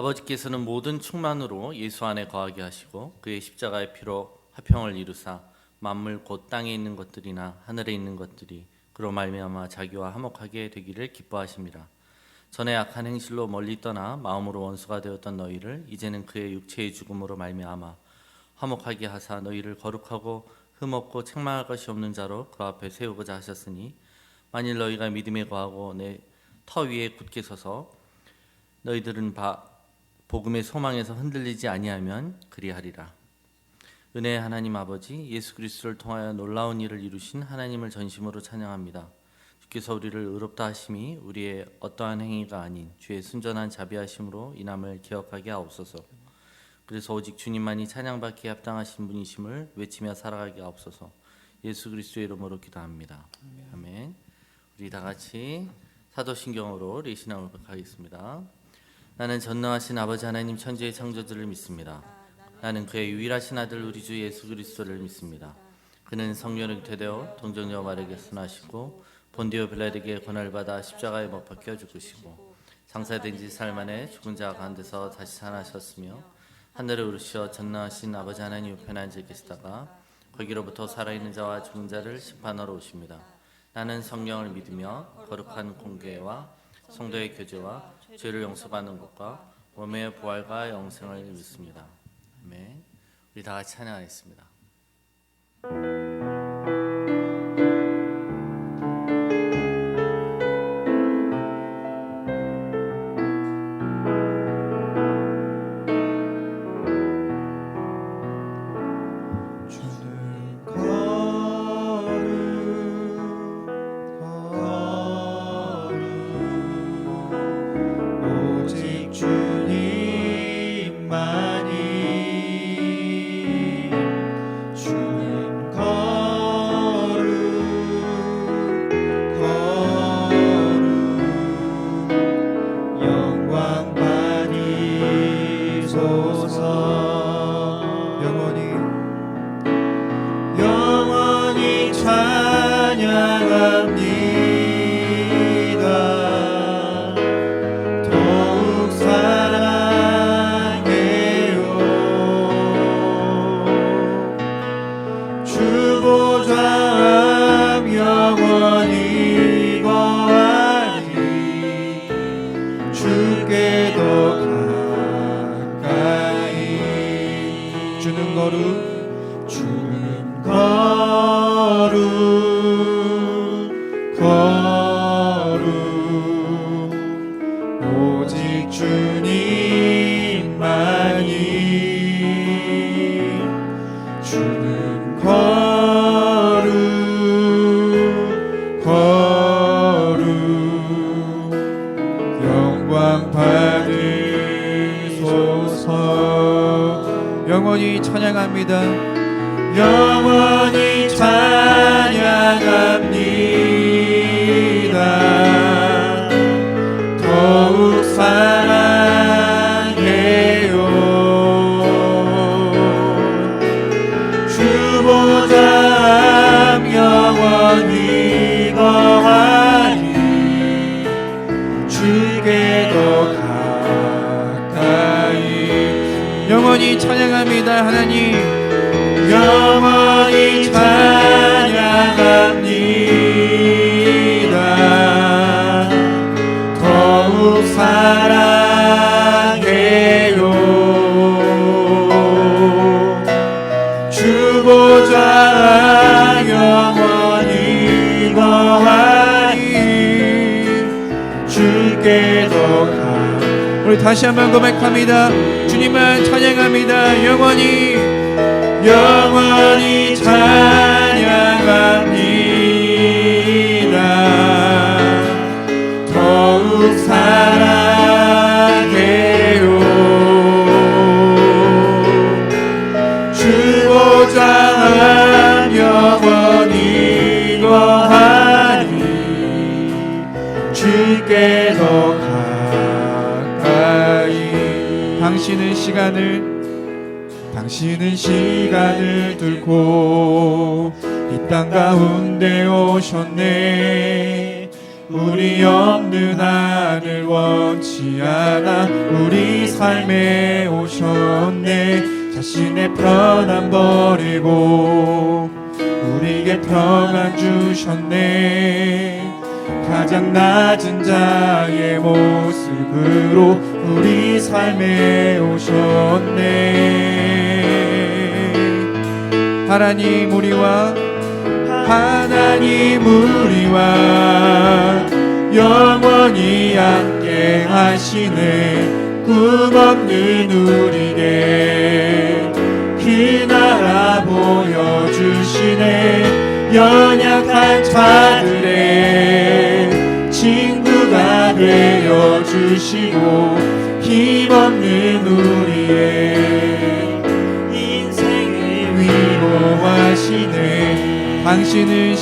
아버지께서는 모든 충만으로 예수 안에 거하게 하시고 그의 십자가의 피로 화평을 이루사 만물 곧 땅에 있는 것들이나 하늘에 있는 것들이 그로 말미암아 자기와 화목하게 되기를 기뻐하심이라. 전에 악한 행실로 멀리 떠나 마음으로 원수가 되었던 너희를 이제는 그의 육체의 죽음으로 말미암아 화목하게 하사 너희를 거룩하고 흠없고 책망할 것이 없는 자로 그 앞에 세우고자 하셨으니 만일 너희가 믿음에 거하고 내 터 위에 굳게 서서 너희들은 복음의 소망에서 흔들리지 아니하면 그리하리라. 은혜의 하나님 아버지, 예수 그리스도를 통하여 놀라운 일을 이루신 하나님을 전심으로 찬양합니다. 주께서 우리를 의롭다 하심이 우리의 어떠한 행위가 아닌 주의 순전한 자비하심으로 인함을 기억하게 하옵소서. 그래서 오직 주님만이 찬양받기에 합당하신 분이심을 외치며 살아가게 하옵소서. 예수 그리스도의 이름으로 기도합니다. 아멘. 우리 다 같이 사도신경으로 리신앙을 고백하겠습니다. 나는 전능하신 아버지 하나님 천지의 창조주를 믿습니다. 나는 그의 유일하신 아들 우리 주 예수 그리스도를 믿습니다. 그는 성령을 되되어 동정녀 마리아에게 순하시고 본디오 빌라에게 고난을 받아 십자가에 못 박혀 죽으시고 장사된 지 사흘 만에 죽은 자 가운데서 다시 살아나셨으며 하늘에 오르시어 전능하신 아버지 하나님 우편에 앉아 계시다가 거기로부터 살아있는 자와 죽은 자를 심판하러 오십니다. 나는 성령을 믿으며 거룩한 공교회와 성도의 교제와 죄를 용서받는 것과 몸의 부활과 영생을 믿습니다. 아멘. 우리 다 같이 찬양하겠습니다. 영원히 찬양합니다. 영원히 찬양합니다. 더욱 사랑해요. 주보다 영원히 거하리. 주께 더 가까이. 영원히 찬양합니다. 하나님 영원히 찬양합니다. 더욱 사랑해요. 주보좌 영원히 거하리. 주께 더 가까이. 우리 다시 한번 고백합니다. 주님만 찬양합니다. 영원히 찬양합니다. 더욱 사랑해요. 주보좌 영원히 거하리. 주께 더 가까이. 당신은 시간을 뚫고 이 땅 가운데 오셨네. 우리 없는 하늘 원치 않아 우리 삶에 오셨네. 자신의 편안 버리고 우리에게 평안 주셨네. 가장 낮은 자의 모습으로 우리 삶에 오셨네. 하나님 우리와 영원히 함께 하시네. 꿈없는 우리에게 그 나라 보여주시네. 연약한 자들의 친구가 되어주시고 힘없는 우리의 인생을 위로하시네. 당신은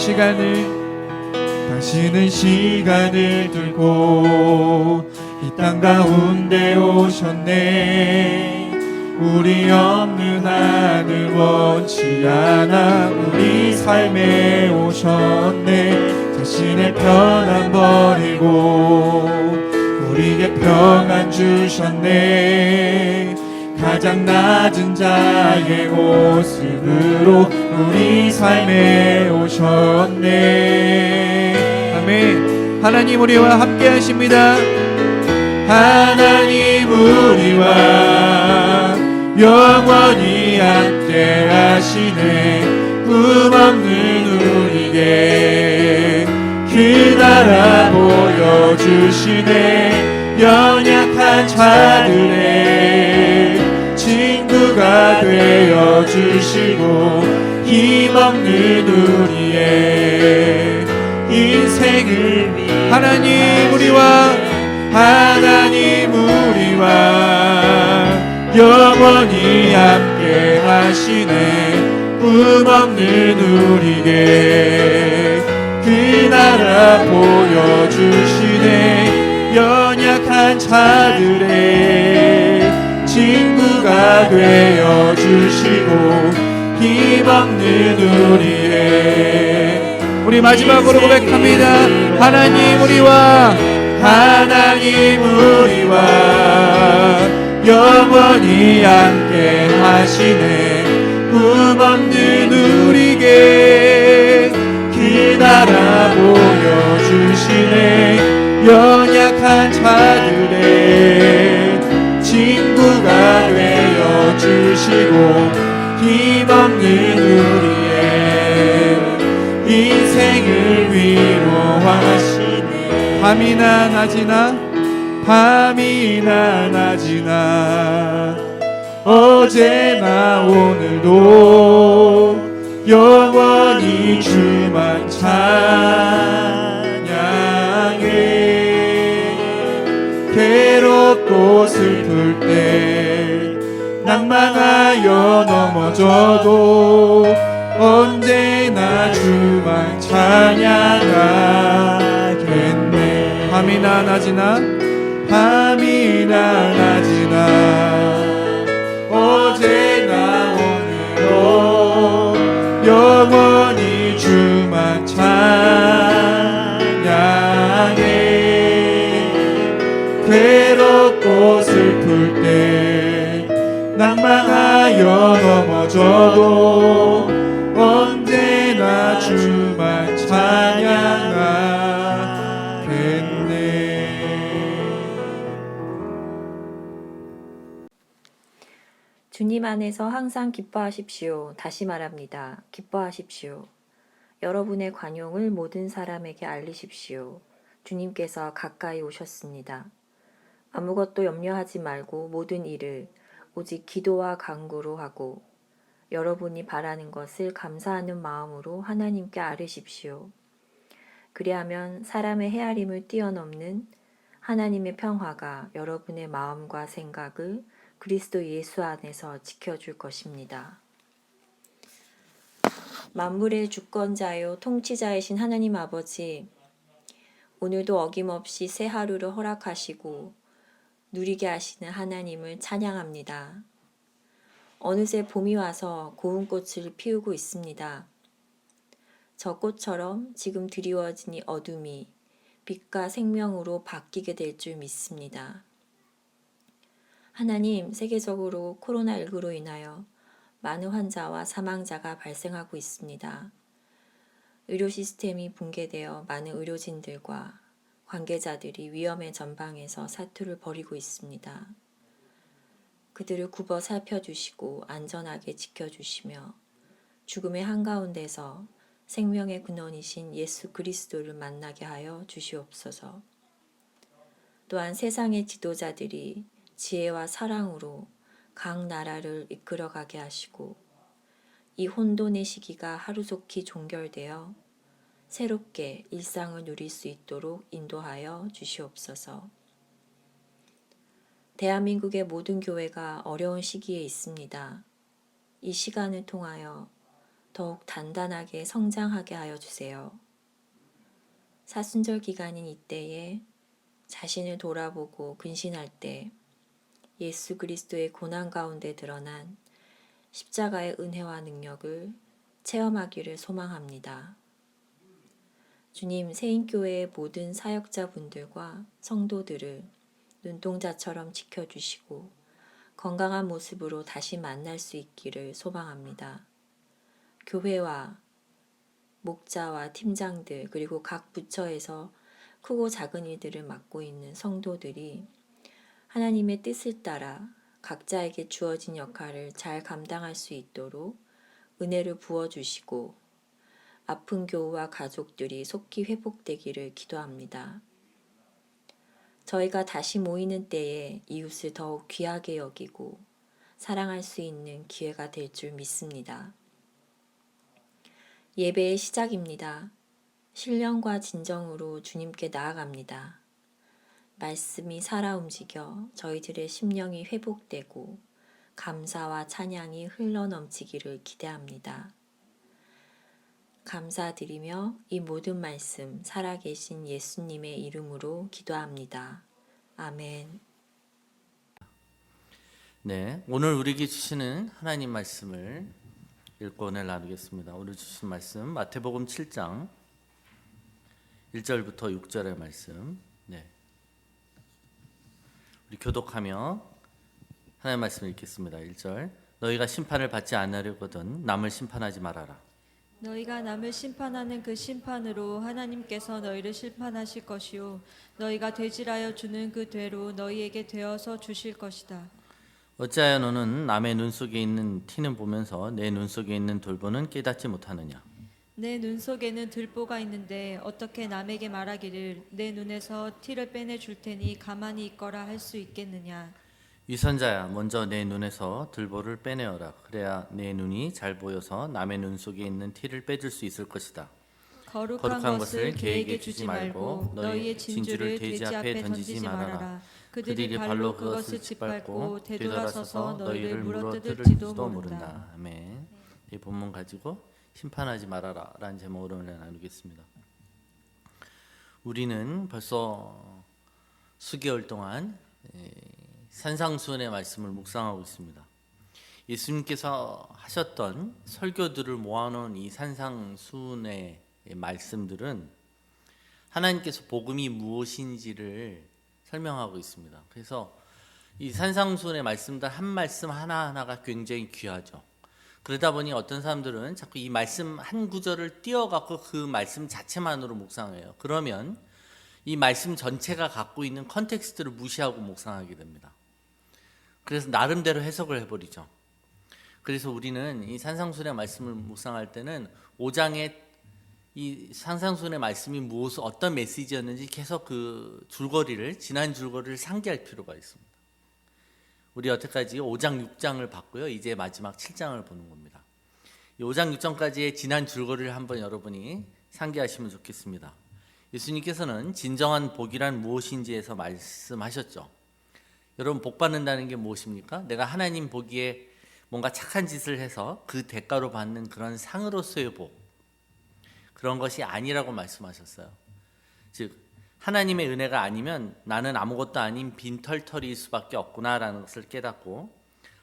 시간을 뚫고 이 땅 가운데 오셨네. 우리 없는 하늘 원치 않아 우리 삶에 오셨네. 자신의 편안 버리고 우리에게 평안 주셨네. 가장 낮은 자의 모습으로 우리 삶에 오셨네. 아멘. 하나님 우리와 함께 하십니다. 하나님 우리와 영원히 함께 하시네. 꿈없는 우리에게 그 나라 보여주시네. 연약한 자들의 친구가 되어주시고 힘없는 우리의 인생을 하나님 우리와 영원히 함께 하시네. 꿈없는 우리에게 그 나라 보여주시네. 연약한 자들의 친구가 되어주시고 힘없는 우리의 우리 마지막으로 고백합니다. 하나님 우리와 영원히 함께 하시네. 꿈없는 우리에게 그 나라 보여주시네. 연약한 자들의 친구가 되어주시고 힘없는 우리의 인생을 위로하시네. 밤이나 낮이나 어제나 오늘도 영원히 주만 찬양해. 괴롭고 슬플 때 낭망하여 넘어져도 언제나 주만 찬양하겠네. 밤이나 낮이나 어제나 오늘도 영원히 주만 찬양해. 괴롭고 슬플 때 낭망하여 넘어져도 언제나 주만 찬양하겠네. 주님 안에서 항상 기뻐하십시오. 다시 말합니다. 기뻐하십시오. 여러분의 관용을 모든 사람에게 알리십시오. 주님께서 가까이 오셨습니다. 아무것도 염려하지 말고 모든 일을 오직 기도와 간구로 하고 여러분이 바라는 것을 감사하는 마음으로 하나님께 아뢰십시오. 그리하면 사람의 헤아림을 뛰어넘는 하나님의 평화가 여러분의 마음과 생각을 그리스도 예수 안에서 지켜줄 것입니다. 만물의 주권자요 통치자이신 하나님 아버지, 오늘도 어김없이 새 하루를 허락하시고 누리게 하시는 하나님을 찬양합니다. 어느새 봄이 와서 고운 꽃을 피우고 있습니다. 저 꽃처럼 지금 드리워진 이 어둠이 빛과 생명으로 바뀌게 될 줄 믿습니다. 하나님, 세계적으로 코로나19로 인하여 많은 환자와 사망자가 발생하고 있습니다. 의료 시스템이 붕괴되어 많은 의료진들과 관계자들이 위험의 전방에서 사투를 벌이고 있습니다. 그들을 굽어 살펴주시고 안전하게 지켜주시며 죽음의 한가운데서 생명의 근원이신 예수 그리스도를 만나게 하여 주시옵소서. 또한 세상의 지도자들이 지혜와 사랑으로 각 나라를 이끌어가게 하시고 이 혼돈의 시기가 하루속히 종결되어 새롭게 일상을 누릴 수 있도록 인도하여 주시옵소서. 대한민국의 모든 교회가 어려운 시기에 있습니다. 이 시간을 통하여 더욱 단단하게 성장하게 하여 주세요. 사순절 기간인 이때에 자신을 돌아보고 근신할 때 예수 그리스도의 고난 가운데 드러난 십자가의 은혜와 능력을 체험하기를 소망합니다. 주님, 세인교회의 모든 사역자분들과 성도들을 눈동자처럼 지켜주시고 건강한 모습으로 다시 만날 수 있기를 소망합니다. 교회와 목자와 팀장들 그리고 각 부처에서 크고 작은 일들을 맡고 있는 성도들이 하나님의 뜻을 따라 각자에게 주어진 역할을 잘 감당할 수 있도록 은혜를 부어주시고 아픈 교우와 가족들이 속히 회복되기를 기도합니다. 저희가 다시 모이는 때에 이웃을 더욱 귀하게 여기고 사랑할 수 있는 기회가 될 줄 믿습니다. 예배의 시작입니다. 신령과 진정으로 주님께 나아갑니다. 말씀이 살아 움직여 저희들의 심령이 회복되고 감사와 찬양이 흘러넘치기를 기대합니다. 감사드리며 이 모든 말씀 살아계신 예수님의 이름으로 기도합니다. 아멘. 네, 오늘 우리에게 주시는 하나님 말씀을 읽고 오늘 나누겠습니다. 오늘 주신 말씀 마태복음 7장 1절부터 6절의 말씀. 네. 우리 교독하며 하나님의 말씀을 읽겠습니다. 1절 너희가 심판을 받지 않으려거든 남을 심판하지 말아라. 너희가 남을 심판하는 그 심판으로 하나님께서 너희를 심판하실 것이요 너희가 되질하여 주는 그 되로 너희에게 되어서 주실 것이다. 어찌하여 너는 남의 눈 속에 있는 티는 보면서 내 눈 속에 있는 돌보는 깨닫지 못하느냐. 내 눈 속에는 들보가 있는데 어떻게 남에게 말하기를 내 눈에서 티를 빼내줄 테니 가만히 있거라 할 수 있겠느냐. 위선자야, 먼저 내 눈에서 들보를 빼내어라. 그래야 내 눈이 잘 보여서 남의 눈 속에 있는 티를 빼줄 수 있을 것이다. 거룩한 것을 개에게 주지 말고 너희의 진주를 돼지 앞에 던지지 말아라. 그들이 발로 그것을 짓밟고 되돌아서서 너희를 물어뜯을지도 모른다. 아멘. 이 본문 가지고 심판하지 말아라 라는 제목으로 오늘 나누겠습니다. 우리는 벌써 수개월 동안 산상수훈의 말씀을 묵상하고 있습니다. 예수님께서 하셨던 설교들을 모아놓은 이 산상수훈의 말씀들은 하나님께서 복음이 무엇인지를 설명하고 있습니다. 그래서 이 산상수훈의 말씀들 한 말씀 하나하나가 굉장히 귀하죠. 그러다 보니 어떤 사람들은 자꾸 이 말씀 한 구절을 띄어갖고 그 말씀 자체만으로 묵상해요. 그러면 이 말씀 전체가 갖고 있는 컨텍스트를 무시하고 묵상하게 됩니다. 그래서 나름대로 해석을 해버리죠. 그래서 우리는 이 산상수훈의 말씀을 묵상할 때는 5장의 이 산상수훈의 말씀이 무엇, 어떤 메시지였는지 계속 그 지난 줄거리를 상기할 필요가 있습니다. 우리 여태까지 5장, 6장을 봤고요. 이제 마지막 7장을 보는 겁니다. 이 5장, 6장까지의 지난 줄거리를 한번 여러분이 상기하시면 좋겠습니다. 예수님께서는 진정한 복이란 무엇인지에서 말씀하셨죠. 여러분, 복 받는다는 게 무엇입니까? 내가 하나님 보기에 뭔가 착한 짓을 해서 그 대가로 받는 그런 상으로서의 복, 그런 것이 아니라고 말씀하셨어요. 즉 하나님의 은혜가 아니면 나는 아무것도 아닌 빈털터리일 수밖에 없구나라는 것을 깨닫고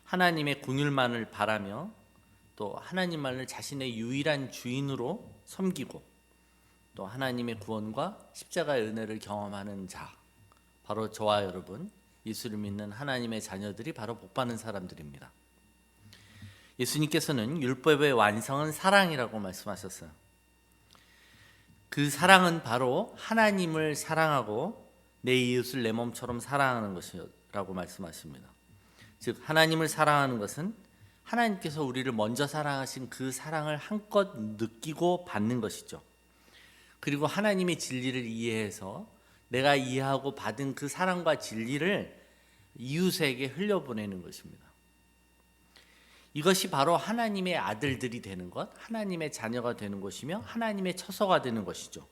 하나님의 긍휼만을 바라며 또 하나님만을 자신의 유일한 주인으로 섬기고 또 하나님의 구원과 십자가의 은혜를 경험하는 자, 바로 저와 여러분, 예수를 믿는 하나님의 자녀들이 바로 복받는 사람들입니다. 예수님께서는 율법의 완성은 사랑이라고 말씀하셨어요. 그 사랑은 바로 하나님을 사랑하고 내 이웃을 내 몸처럼 사랑하는 것이라고 말씀하십니다. 즉 하나님을 사랑하는 것은 하나님께서 우리를 먼저 사랑하신 그 사랑을 한껏 느끼고 받는 것이죠. 그리고 하나님의 진리를 이해해서 내가 이해하고 받은 그 사랑과 진리를 이웃에게 흘려보내는 것입니다. 이것이 바로 하나님의 아들들이 되는 것, 하나님의 자녀가 되는 것이며 하나님의 처소가 되는 것이죠.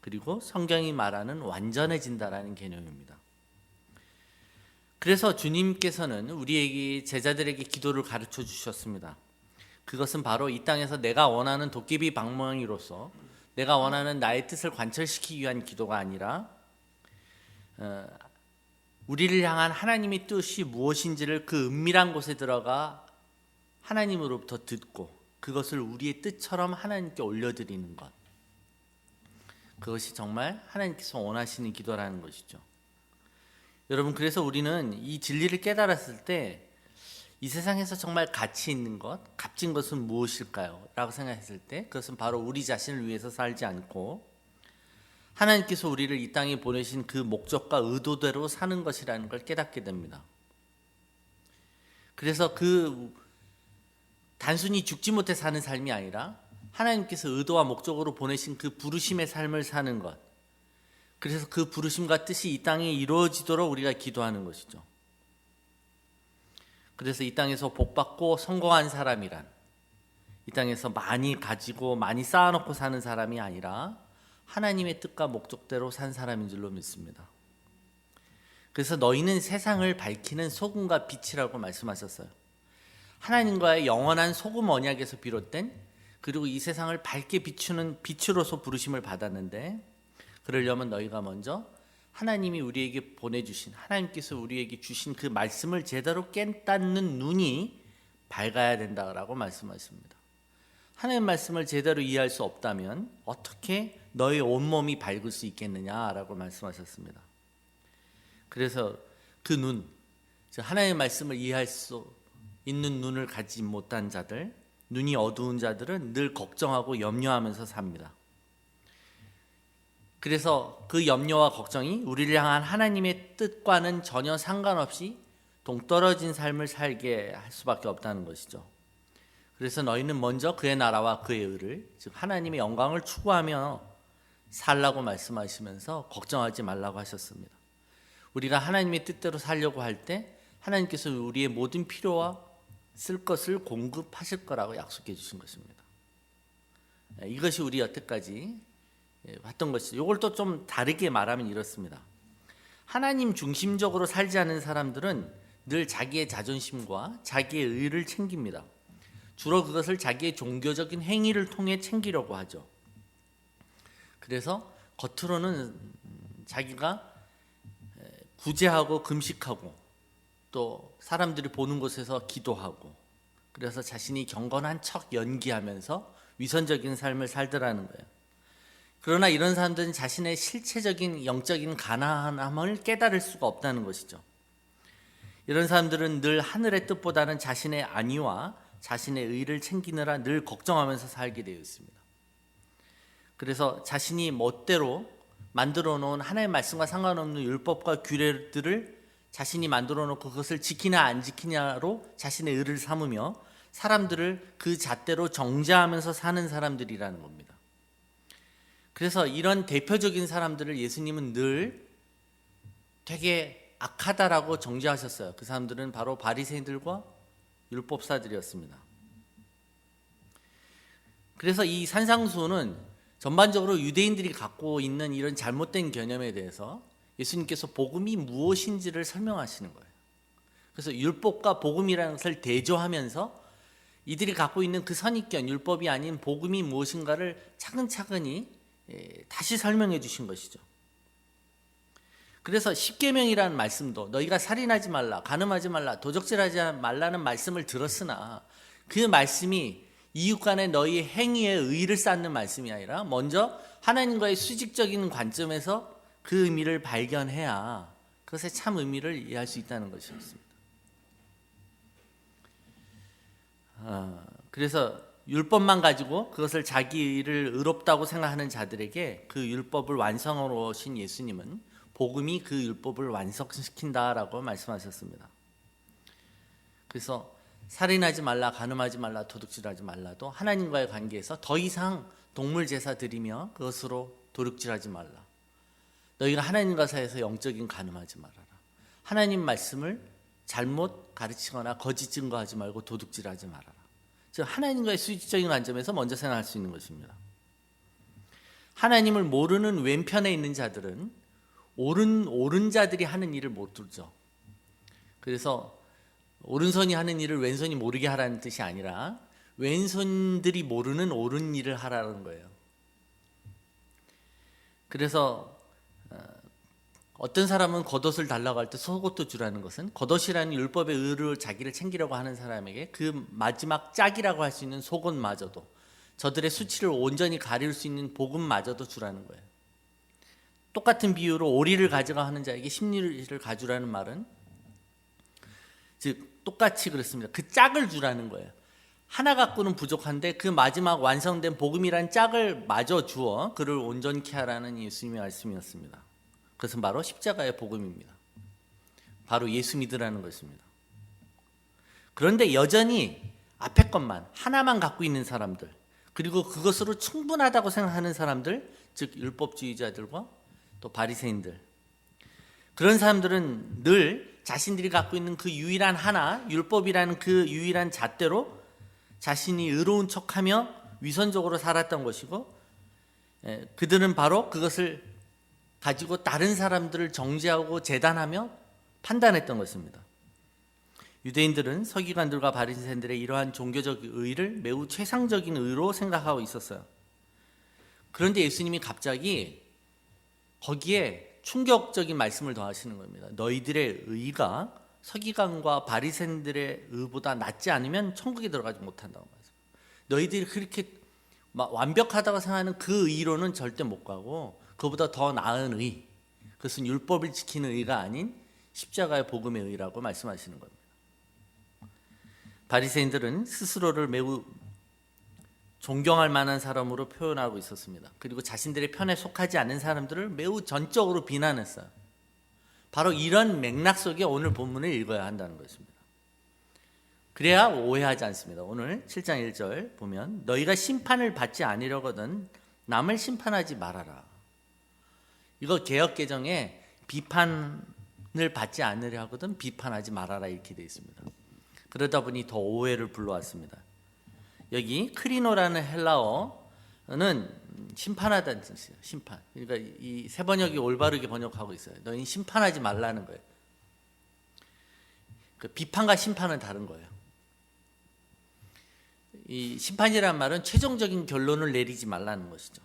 그리고 성경이 말하는 완전해진다라는 개념입니다. 그래서 주님께서는 우리에게 제자들에게 기도를 가르쳐 주셨습니다. 그것은 바로 이 땅에서 내가 원하는 도깨비 방망이로서 내가 원하는 나의 뜻을 관철시키기 위한 기도가 아니라 우리를 향한 하나님의 뜻이 무엇인지를 그 은밀한 곳에 들어가 하나님으로부터 듣고 그것을 우리의 뜻처럼 하나님께 올려드리는 것, 그것이 정말 하나님께서 원하시는 기도라는 것이죠. 여러분, 그래서 우리는 이 진리를 깨달았을 때 이 세상에서 정말 가치 있는 것, 값진 것은 무엇일까요? 라고 생각했을 때 그것은 바로 우리 자신을 위해서 살지 않고 하나님께서 우리를 이 땅에 보내신 그 목적과 의도대로 사는 것이라는 걸 깨닫게 됩니다. 그래서 단순히 죽지 못해 사는 삶이 아니라 하나님께서 의도와 목적으로 보내신 그 부르심의 삶을 사는 것, 그래서 그 부르심과 뜻이 이 땅에 이루어지도록 우리가 기도하는 것이죠. 그래서 이 땅에서 복받고 성공한 사람이란 이 땅에서 많이 가지고 많이 쌓아놓고 사는 사람이 아니라 하나님의 뜻과 목적대로 산 사람인 줄로 믿습니다. 그래서 너희는 세상을 밝히는 소금과 빛이라고 말씀하셨어요. 하나님과의 영원한 소금 언약에서 비롯된, 그리고 이 세상을 밝게 비추는 빛으로서 부르심을 받았는데, 그러려면 너희가 먼저 하나님이 우리에게 보내주신, 하나님께서 우리에게 주신 그 말씀을 제대로 깨닫는 눈이 밝아야 된다라고 말씀하십니다. 하나님의 말씀을 제대로 이해할 수 없다면 어떻게 너의 온몸이 밝을 수 있겠느냐라고 말씀하셨습니다. 그래서 그 눈, 하나님의 말씀을 이해할 수 있는 눈을 가지지 못한 자들, 눈이 어두운 자들은 늘 걱정하고 염려하면서 삽니다. 그래서 그 염려와 걱정이 우리를 향한 하나님의 뜻과는 전혀 상관없이 동떨어진 삶을 살게 할 수밖에 없다는 것이죠. 그래서 너희는 먼저 그의 나라와 그의 의를, 즉 하나님의 영광을 추구하며 살라고 말씀하시면서 걱정하지 말라고 하셨습니다. 우리가 하나님의 뜻대로 살려고 할 때 하나님께서 우리의 모든 필요와 쓸 것을 공급하실 거라고 약속해 주신 것입니다. 이것이 우리 여태까지 봤던 것이죠. 이걸 또 좀 다르게 말하면 이렇습니다. 하나님 중심적으로 살지 않는 사람들은 늘 자기의 자존심과 자기의 의를 챙깁니다. 주로 그것을 자기의 종교적인 행위를 통해 챙기려고 하죠. 그래서 겉으로는 자기가 구제하고 금식하고 또 사람들이 보는 곳에서 기도하고, 그래서 자신이 경건한 척 연기하면서 위선적인 삶을 살더라는 거예요. 그러나 이런 사람들은 자신의 실체적인 영적인 가난함을 깨달을 수가 없다는 것이죠. 이런 사람들은 늘 하늘의 뜻보다는 자신의 안위와 자신의 의를 챙기느라 늘 걱정하면서 살게 되어 있습니다. 그래서 자신이 멋대로 만들어 놓은 하나님의 말씀과 상관없는 율법과 규례들을 자신이 만들어 놓고 그것을 지키냐 안 지키냐로 자신의 의를 삼으며 사람들을 그 잣대로 정죄하면서 사는 사람들이라는 겁니다. 그래서 이런 대표적인 사람들을 예수님은 늘 되게 악하다라고 정죄하셨어요. 그 사람들은 바로 바리새인들과 율법사들이었습니다. 그래서 이 산상수훈은 전반적으로 유대인들이 갖고 있는 이런 잘못된 개념에 대해서 예수님께서 복음이 무엇인지를 설명하시는 거예요. 그래서 율법과 복음이라는 것을 대조하면서 이들이 갖고 있는 그 선입견, 율법이 아닌 복음이 무엇인가를 차근차근히 다시 설명해 주신 것이죠. 그래서 십계명이라는 말씀도 너희가 살인하지 말라, 간음하지 말라, 도적질하지 말라는 말씀을 들었으나 그 말씀이 이웃간에 너희 행위에 의의를 쌓는 말씀이 아니라 먼저 하나님과의 수직적인 관점에서 그 의미를 발견해야 그것의 참 의미를 이해할 수 있다는 것이었습니다. 그래서 율법만 가지고 그것을 자기를 의롭다고 생각하는 자들에게 그 율법을 완성하러 오신 예수님은 복음이 그 율법을 완성시킨다라고 말씀하셨습니다. 그래서 살인하지 말라, 간음하지 말라, 도둑질하지 말라도 하나님과의 관계에서 더 이상 동물 제사 드리며 그것으로 도둑질하지 말라. 너희가 하나님과 사이에서 영적인 간음하지 말아라. 하나님 말씀을 잘못 가르치거나 거짓 증거하지 말고 도둑질하지 말아라. 즉 하나님과의 수직적인 관점에서 먼저 생각할 수 있는 것입니다. 하나님을 모르는 왼편에 있는 자들은 옳은 자들이 하는 일을 못 들죠. 그래서 오른손이 하는 일을 왼손이 모르게 하라는 뜻이 아니라 왼손들이 모르는 옳은 일을 하라는 거예요. 그래서 어떤 사람은 겉옷을 달라고 할 때 속옷도 주라는 것은 겉옷이라는 율법의 의를 자기를 챙기려고 하는 사람에게 그 마지막 짝이라고 할 수 있는 속옷마저도, 저들의 수치를 온전히 가릴 수 있는 복음마저도 주라는 거예요. 똑같은 비유로 오리를 가져가 하는 자에게 십리를 가주라는 말은 즉 똑같이 그렇습니다. 그 짝을 주라는 거예요. 하나 갖고는 부족한데 그 마지막 완성된 복음이란 짝을 마저 주어 그를 온전케 하라는 예수님의 말씀이었습니다. 그것은 바로 십자가의 복음입니다. 바로 예수 믿으라는 것입니다. 그런데 여전히 앞에 것만 하나만 갖고 있는 사람들, 그리고 그것으로 충분하다고 생각하는 사람들, 즉 율법주의자들과 또 바리새인들, 그런 사람들은 늘 자신들이 갖고 있는 그 유일한 하나, 율법이라는 그 유일한 잣대로 자신이 의로운 척하며 위선적으로 살았던 것이고, 그들은 바로 그것을 가지고 다른 사람들을 정죄하고 재단하며 판단했던 것입니다. 유대인들은 서기관들과 바리새인들의 이러한 종교적 의를 매우 최상적인 의로 생각하고 있었어요. 그런데 예수님이 갑자기 거기에 충격적인 말씀을 더하시는 겁니다. 너희들의 의가 서기관과 바리새인들의 의보다 낫지 않으면 천국에 들어가지 못한다고 말해요. 너희들이 그렇게 완벽하다고 생각하는 그 의로는 절대 못 가고 그보다 더 나은 의, 그것은 율법을 지키는 의가 아닌 십자가의 복음의 의라고 말씀하시는 겁니다. 바리새인들은 스스로를 매우 존경할 만한 사람으로 표현하고 있었습니다. 그리고 자신들의 편에 속하지 않는 사람들을 매우 전적으로 비난했어요. 바로 이런 맥락 속에 오늘 본문을 읽어야 한다는 것입니다. 그래야 오해하지 않습니다. 오늘 7장 1절 보면 너희가 심판을 받지 아니려거든 남을 심판하지 말아라. 이거 개역개정에 비판을 받지 않으려 하거든 비판하지 말아라 이렇게 되어 있습니다. 그러다 보니 더 오해를 불러왔습니다. 여기 크리노라는 헬라어는 심판하다는 뜻이에요. 심판. 그러니까 이 세 번역이 올바르게 번역하고 있어요. 너희는 심판하지 말라는 거예요. 그 비판과 심판은 다른 거예요. 이 심판이라는 말은 최종적인 결론을 내리지 말라는 것이죠.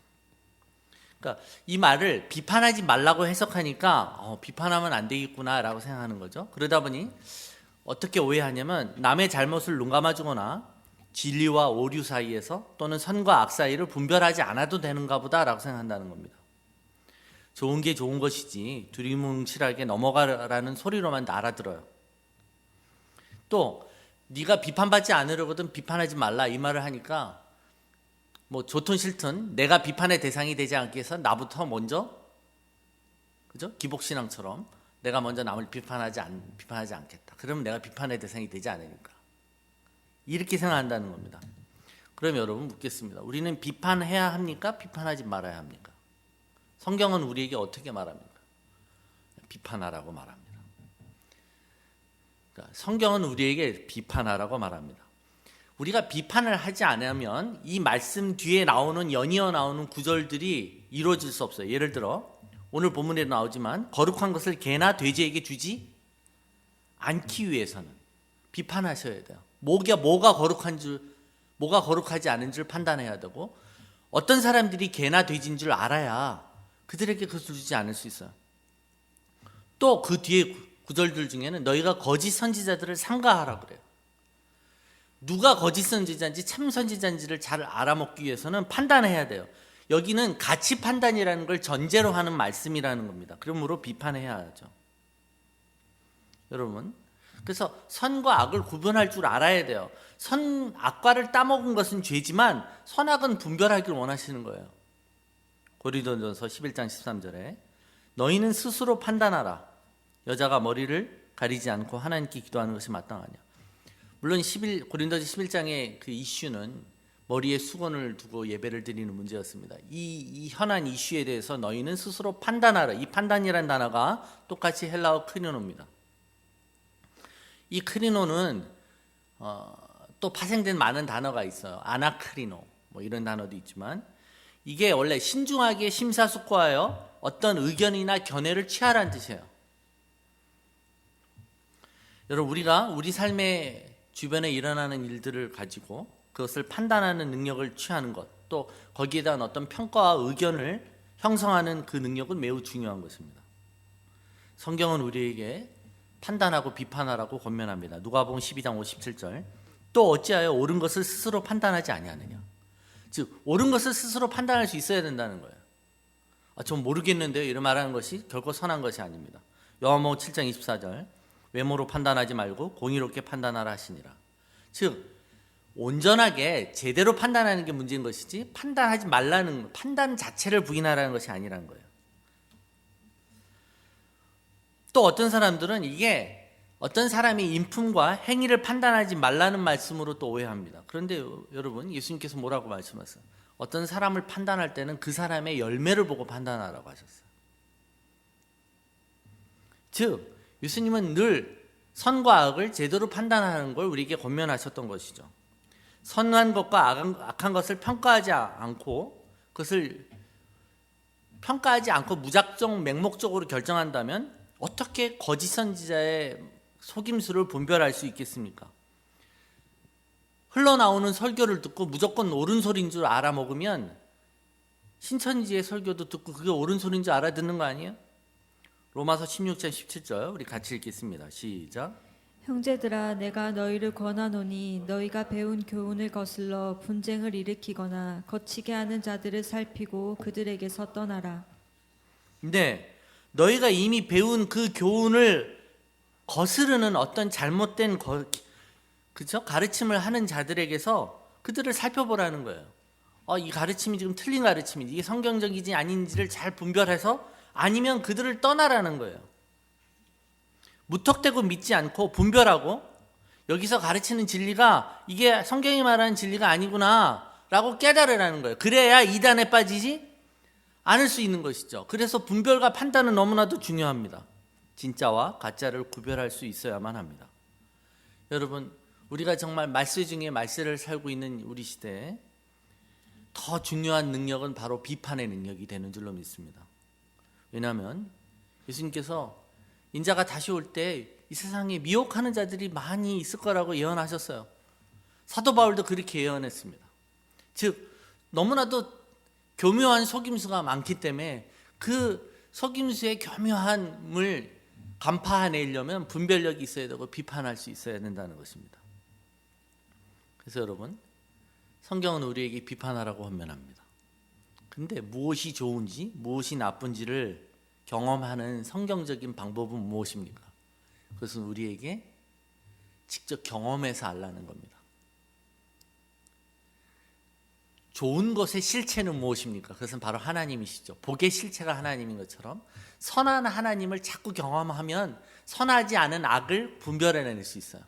그러니까 이 말을 비판하지 말라고 해석하니까 비판하면 안 되겠구나라고 생각하는 거죠. 그러다 보니 어떻게 오해하냐면 남의 잘못을 눈감아주거나 진리와 오류 사이에서 또는 선과 악 사이를 분별하지 않아도 되는가 보다라고 생각한다는 겁니다. 좋은 게 좋은 것이지 두리뭉실하게 넘어가라는 소리로만 알아들어요. 또 네가 비판받지 않으려거든 비판하지 말라 이 말을 하니까 뭐 좋든 싫든 내가 비판의 대상이 되지 않기 위해서 나부터 먼저, 그죠? 기복신앙처럼 내가 먼저 남을 비판하지 않겠다. 그러면 내가 비판의 대상이 되지 않으니까. 이렇게 생각한다는 겁니다. 그럼 여러분 묻겠습니다. 우리는 비판해야 합니까? 비판하지 말아야 합니까? 성경은 우리에게 어떻게 말합니까? 비판하라고 말합니다. 그러니까 성경은 우리에게 비판하라고 말합니다. 우리가 비판을 하지 않으면 이 말씀 뒤에 나오는 연이어 나오는 구절들이 이루어질 수 없어요. 예를 들어 오늘 본문에 나오지만 거룩한 것을 개나 돼지에게 주지 않기 위해서는 비판하셔야 돼요. 뭐가 거룩한 줄, 뭐가 거룩하지 않은 줄 판단해야 되고 어떤 사람들이 개나 돼지인 줄 알아야 그들에게 그것을 주지 않을 수 있어요. 또 그 뒤에 구절들 중에는 너희가 거짓 선지자들을 삼가하라 그래요. 누가 거짓 선지자인지 참 선지자인지를 잘 알아먹기 위해서는 판단해야 돼요. 여기는 가치 판단이라는 걸 전제로 하는 말씀이라는 겁니다. 그러므로 비판해야 하죠. 여러분, 그래서 선과 악을 구분할 줄 알아야 돼요. 악과를 따먹은 것은 죄지만 선악은 분별하기를 원하시는 거예요. 고린도전서 11장 13절에 너희는 스스로 판단하라. 여자가 머리를 가리지 않고 하나님께 기도하는 것이 마땅하냐. 물론 고린도전 11장의 그 이슈는 머리에 수건을 두고 예배를 드리는 문제였습니다. 이 현안 이슈에 대해서 너희는 스스로 판단하라. 이 판단이라는 단어가 똑같이 헬라어 크리노입니다. 이 크리노는 또 파생된 많은 단어가 있어요. 아나크리노 뭐 이런 단어도 있지만 이게 원래 신중하게 심사숙고하여 어떤 의견이나 견해를 취하라는 뜻이에요. 여러분, 우리가 우리 삶의 주변에 일어나는 일들을 가지고 그것을 판단하는 능력을 취하는 것, 또 거기에 대한 어떤 평가와 의견을 형성하는 그 능력은 매우 중요한 것입니다. 성경은 우리에게 판단하고 비판하라고 권면합니다. 누가복음 12장 57절. 또 어찌하여 옳은 것을 스스로 판단하지 아니하느냐. 즉 옳은 것을 스스로 판단할 수 있어야 된다는 거예요. 전 모르겠는데요, 이런 말하는 것이 결코 선한 것이 아닙니다. 요한복음 7장 24절. 외모로 판단하지 말고 공의롭게 판단하라 하시니라. 즉 온전하게 제대로 판단하는 게 문제인 것이지 판단하지 말라는, 판단 자체를 부인하라는 것이 아니라는 거예요. 또 어떤 사람들은 이게 어떤 사람의 인품과 행위를 판단하지 말라는 말씀으로 또 오해합니다. 그런데 여러분, 예수님께서 뭐라고 말씀하셨어요? 어떤 사람을 판단할 때는 그 사람의 열매를 보고 판단하라고 하셨어요. 즉 예수님은 늘 선과 악을 제대로 판단하는 걸 우리에게 권면하셨던 것이죠. 선한 것과 악한 것을 평가하지 않고 무작정 맹목적으로 결정한다면 어떻게 거짓 선지자의 속임수를 분별할 수 있겠습니까? 흘러나오는 설교를 듣고 무조건 옳은 소리인 줄 알아먹으면 신천지의 설교도 듣고 그게 옳은 소리인 줄 알아듣는 거 아니에요? 로마서 16장 17절 우리 같이 읽겠습니다. 시작. 형제들아, 내가 너희를 권하노니 너희가 배운 교훈을 거슬러 분쟁을 일으키거나 거치게 하는 자들을 살피고 그들에게서 떠나라. 네, 너희가 이미 배운 그 교훈을 거스르는 어떤 잘못된 가르침을 하는 자들에게서 그들을 살펴보라는 거예요. 이 가르침이 지금 틀린 가르침인지, 이게 성경적이지 아닌지를 잘 분별해서 아니면 그들을 떠나라는 거예요. 무턱대고 믿지 않고 분별하고 여기서 가르치는 진리가 이게 성경이 말하는 진리가 아니구나 라고 깨달으라는 거예요. 그래야 이단에 빠지지 않을 수 있는 것이죠. 그래서 분별과 판단은 너무나도 중요합니다. 진짜와 가짜를 구별할 수 있어야만 합니다. 여러분, 우리가 정말 말세 중에 말세를 살고 있는 우리 시대에 더 중요한 능력은 바로 비판의 능력이 되는 줄로 믿습니다. 왜냐하면 예수님께서 인자가 다시 올 때 이 세상에 미혹하는 자들이 많이 있을 거라고 예언하셨어요. 사도 바울도 그렇게 예언했습니다. 즉 너무나도 교묘한 속임수가 많기 때문에 그 속임수의 교묘함을 간파해내려면 분별력이 있어야 되고 비판할 수 있어야 된다는 것입니다. 그래서 여러분, 성경은 우리에게 비판하라고 권면합니다. 근데 무엇이 좋은지 무엇이 나쁜지를 경험하는 성경적인 방법은 무엇입니까? 그것은 우리에게 직접 경험해서 알라는 겁니다. 좋은 것의 실체는 무엇입니까? 그것은 바로 하나님이시죠. 복의 실체가 하나님인 것처럼 선한 하나님을 자꾸 경험하면 선하지 않은 악을 분별해낼 수 있어요.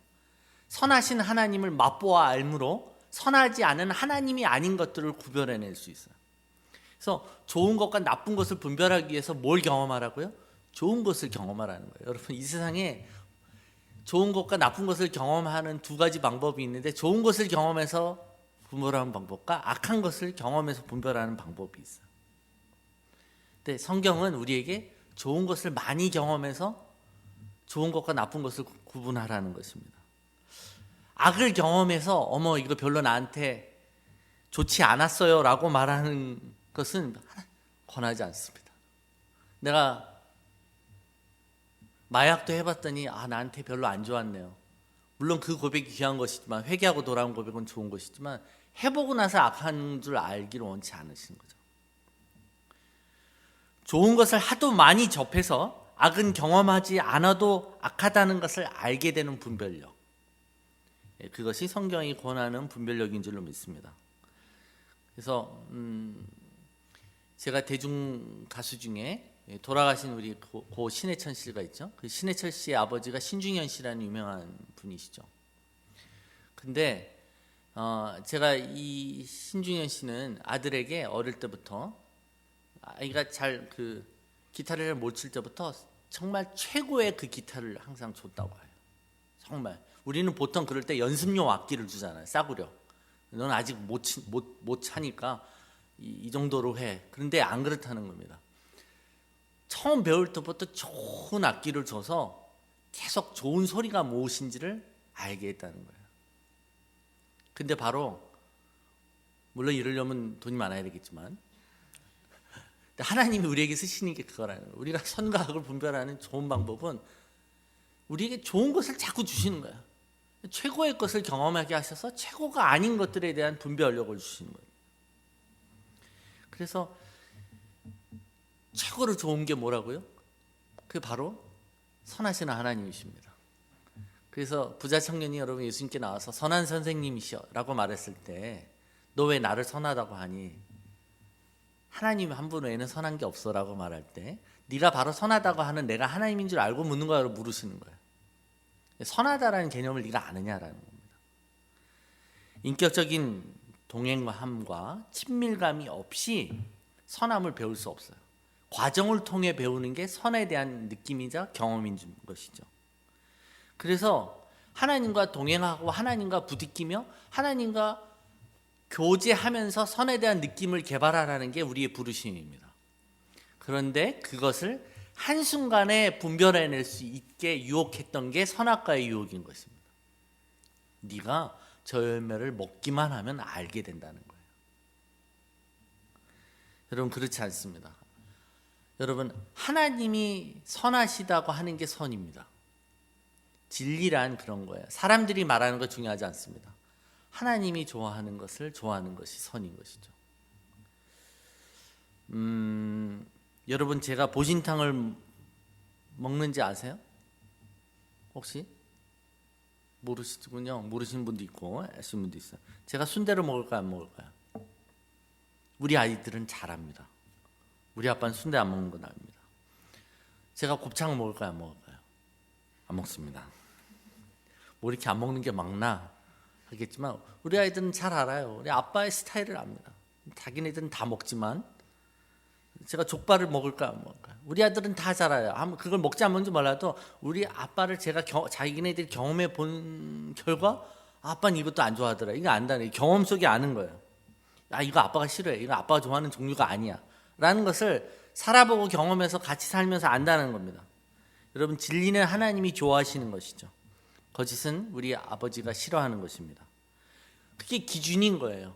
선하신 하나님을 맛보아 알므로 선하지 않은 하나님이 아닌 것들을 구별해낼 수 있어요. 그래서 좋은 것과 나쁜 것을 분별하기 위해서 뭘 경험하라고요? 좋은 것을 경험하라는 거예요. 여러분, 이 세상에 좋은 것과 나쁜 것을 경험하는 두 가지 방법이 있는데 좋은 것을 경험해서 분별하는 방법과 악한 것을 경험해서 분별하는 방법이 있어요. 근데 성경은 우리에게 좋은 것을 많이 경험해서 좋은 것과 나쁜 것을 구분하라는 것입니다. 악을 경험해서 이거 별로 나한테 좋지 않았어요 라고 말하는 것은 권하지 않습니다. 내가 마약도 해봤더니 나한테 별로 안 좋았네요. 물론 그 고백이 귀한 것이지만, 회개하고 돌아온 고백은 좋은 것이지만 해보고 나서 악한 줄 알기를 원치 않으신 거죠. 좋은 것을 하도 많이 접해서 악은 경험하지 않아도 악하다는 것을 알게 되는 분별력. 그것이 성경이 권하는 분별력인 줄로 믿습니다. 그래서 제가 대중 가수 중에 돌아가신 우리 고 신해철 씨가 있죠. 그 신해철 씨의 아버지가 신중현 씨라는 유명한 분이시죠. 근데 제가 이 신중현 씨는 아들에게 어릴 때부터 아이가 잘 그 기타를 잘 못 칠 때부터 정말 최고의 그 기타를 항상 줬다고 해요. 정말 우리는 보통 그럴 때 연습용 악기를 주잖아요. 싸구려. 넌 아직 못 차니까 이 정도로 해. 그런데 안 그렇다는 겁니다. 처음 배울 때부터 좋은 악기를 줘서 계속 좋은 소리가 무엇인지를 알게 했다는 거예요. 근데 바로 물론 이러려면 돈이 많아야 되겠지만 하나님이 우리에게 쓰시는 게 그거라는 거예요. 우리가 선과 악을 분별하는 좋은 방법은 우리에게 좋은 것을 자꾸 주시는 거예요. 최고의 것을 경험하게 하셔서 최고가 아닌 것들에 대한 분별력을 주시는 거예요. 그래서 최고로 좋은 게 뭐라고요? 그게 바로 선하신 하나님이십니다. 그래서 부자 청년이 여러분 예수님께 나와서 선한 선생님이시여 라고 말했을 때 너 왜 나를 선하다고 하니? 하나님 한 분 외에는 선한 게 없어 라고 말할 때 네가 바로 선하다고 하는 내가 하나님인 줄 알고 묻는 거라고 물으시는 거예요. 선하다라는 개념을 네가 아느냐라는 겁니다. 인격적인 동행함과 친밀감이 없이 선함을 배울 수 없어요. 과정을 통해 배우는 게 선에 대한 느낌이자 경험인 것이죠. 그래서 하나님과 동행하고 하나님과 부딪히며 하나님과 교제하면서 선에 대한 느낌을 개발하라는 게 우리의 부르심입니다. 그런데 그것을 한순간에 분별해낼 수 있게 유혹했던 게 선악과의 유혹인 것입니다. 네가 저 열매를 먹기만 하면 알게 된다는 거예요. 여러분 그렇지 않습니다. 여러분 하나님이 선하시다고 하는 게 선입니다. 진리란 그런 거예요. 사람들이 말하는 거 중요하지 않습니다. 하나님이 좋아하는 것을 좋아하는 것이 선인 것이죠. 여러분 제가 보신탕을 먹는지 아세요? 혹시? 모르시군요. 모르시는 분도 있고 아시는 분도 있어요. 제가 순대를 먹을까요 안 먹을까요? 우리 아이들은 잘 압니다. 우리 아빠는 순대 안 먹는 건 압니다. 제가 곱창을 먹을까요 안 먹을까요? 안 먹습니다. 뭐 이렇게 안 먹는 게 막나 하겠지만 우리 아이들은 잘 알아요. 우리 아빠의 스타일을 압니다. 자기네들은 다 먹지만 제가 족발을 먹을까요 안 먹을까요? 우리 아들은 다 잘 알아요. 그걸 먹지 안 먹는지 몰라도 우리 아빠를 제가 자기네들이 경험해 본 결과 아빠는 이것도 안 좋아하더라. 이거 안다네. 경험 속에 아는 거예요. 아 이거 아빠가 싫어해. 이거 아빠가 좋아하는 종류가 아니야. 라는 것을 살아보고 경험해서 같이 살면서 안다는 겁니다. 여러분 진리는 하나님이 좋아하시는 것이죠. 거짓은 우리 아버지가 싫어하는 것입니다. 그게 기준인 거예요.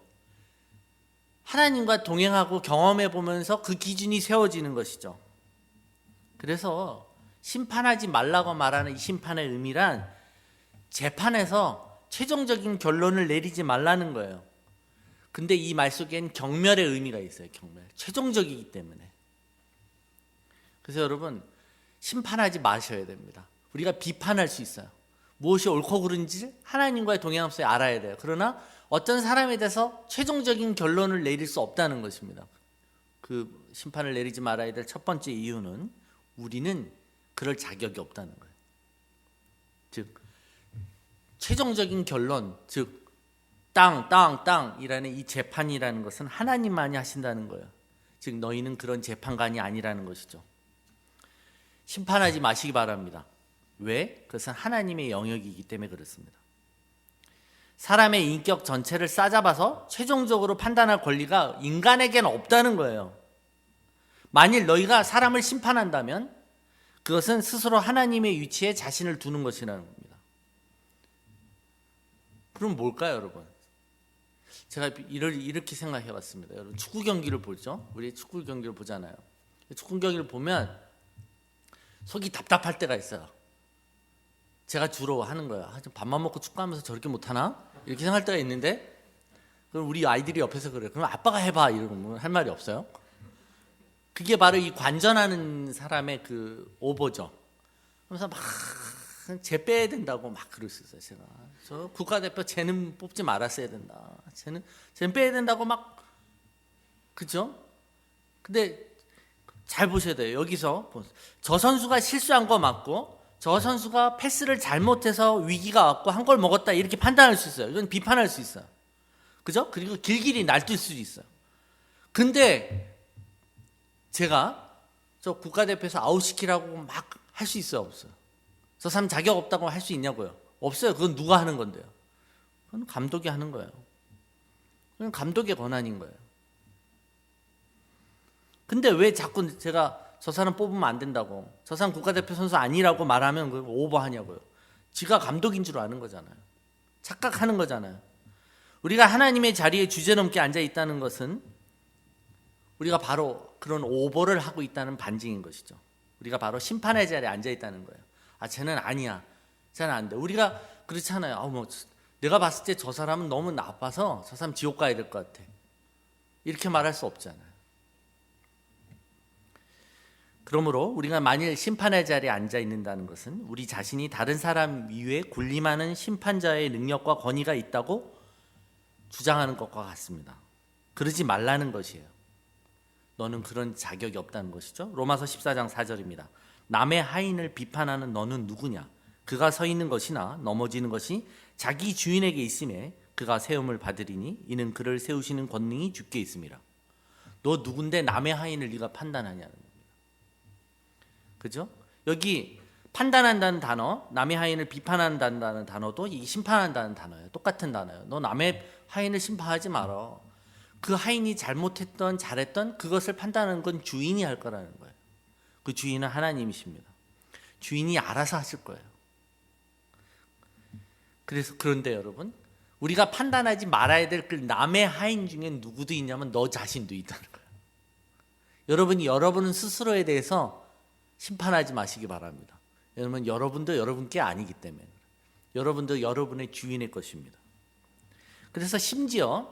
하나님과 동행하고 경험해 보면서 그 기준이 세워지는 것이죠. 그래서 심판하지 말라고 말하는 이 심판의 의미란 재판에서 최종적인 결론을 내리지 말라는 거예요. 근데 이 말 속엔 경멸의 의미가 있어요. 경멸. 최종적이기 때문에. 그래서 여러분 심판하지 마셔야 됩니다. 우리가 비판할 수 있어요. 무엇이 옳고 그른지 하나님과의 동행함 속에 알아야 돼요. 그러나 어떤 사람에 대해서 최종적인 결론을 내릴 수 없다는 것입니다. 그 심판을 내리지 말아야 될 첫 번째 이유는 우리는 그럴 자격이 없다는 거예요. 즉 최종적인 결론, 즉 땅이라는 이 재판이라는 것은 하나님만이 하신다는 거예요. 즉 너희는 그런 재판관이 아니라는 것이죠. 심판하지 마시기 바랍니다. 왜? 그것은 하나님의 영역이기 때문에 그렇습니다. 사람의 인격 전체를 싸잡아서 최종적으로 판단할 권리가 인간에게는 없다는 거예요. 만일 너희가 사람을 심판한다면 그것은 스스로 하나님의 위치에 자신을 두는 것이라는 겁니다. 그럼 뭘까요, 여러분? 제가 이렇게 생각해 봤습니다. 여러분 축구 경기를 보죠. 우리 축구 경기를 보잖아요. 축구 경기를 보면 속이 답답할 때가 있어요. 제가 주로 하는 거예요. 밥만 먹고 축구하면서 저렇게 못하나? 이렇게 생각할 때가 있는데 그럼 우리 아이들이 옆에서 그래요. 그럼 아빠가 해봐 이러면 할 말이 없어요. 그게 바로 이 관전하는 사람의 그 오보죠. 그래서 막 쟤 빼야 된다고 막 그럴 수 있어요. 제가 저 국가대표 쟤는 뽑지 말았어야 된다. 쟤는 빼야 된다고 막 그죠? 근데 잘 보셔야 돼요. 여기서 저 선수가 실수한 거 맞고 저 선수가 패스를 잘못해서 위기가 왔고 한 걸 먹었다 이렇게 판단할 수 있어요. 이건 비판할 수 있어요. 그죠? 그리고 길길이 날뛸 수도 있어요. 근데 제가 저 국가대표에서 아웃시키라고 막 할 수 있어요, 없어요? 저 사람 자격 없다고 할 수 있냐고요? 없어요. 그건 누가 하는 건데요? 그건 감독이 하는 거예요. 그건 감독의 권한인 거예요. 근데 왜 자꾸 제가 저 사람 뽑으면 안 된다고, 저 사람 국가대표 선수 아니라고 말하면 그걸 오버하냐고요? 지가 감독인 줄 아는 거잖아요. 착각하는 거잖아요. 우리가 하나님의 자리에 주제넘게 앉아 있다는 것은 우리가 바로 그런 오버를 하고 있다는 반증인 것이죠. 우리가 바로 심판의 자리에 앉아 있다는 거예요. 아, 쟤는 아니야. 쟤는 안 돼. 우리가 그렇잖아요. 뭐 내가 봤을 때 저 사람은 너무 나빠서 저 사람 지옥 가야 될 것 같아. 이렇게 말할 수 없잖아요. 그러므로 우리가 만일 심판의 자리에 앉아 있는다는 것은 우리 자신이 다른 사람 위에 군림하는 심판자의 능력과 권위가 있다고 주장하는 것과 같습니다. 그러지 말라는 것이에요. 너는 그런 자격이 없다는 것이죠. 로마서 14장 4절입니다. 남의 하인을 비판하는 너는 누구냐? 그가 서 있는 것이나 넘어지는 것이 자기 주인에게 있음에 그가 세움을 받으리니 이는 그를 세우시는 권능이 주께 있음이라. 너 누군데 남의 하인을 네가 판단하냐는 겁니다. 그죠? 여기 판단한다는 단어, 남의 하인을 비판한다는 단어도 이 심판한다는 단어예요. 똑같은 단어예요. 너 남의 하인을 심판하지 말아. 그 하인이 잘못했던 잘했던 그것을 판단하는 건 주인이 할 거라는 거예요. 그 주인은 하나님이십니다. 주인이 알아서 하실 거예요. 그래서 그런데 여러분, 우리가 판단하지 말아야 될 그 남의 하인 중에 누구도 있냐면 너 자신도 있다는 거예요. 여러분이 여러분 스스로에 대해서 심판하지 마시기 바랍니다. 왜냐하면 여러분도 여러분께 아니기 때문에. 여러분도 여러분의 주인의 것입니다. 그래서 심지어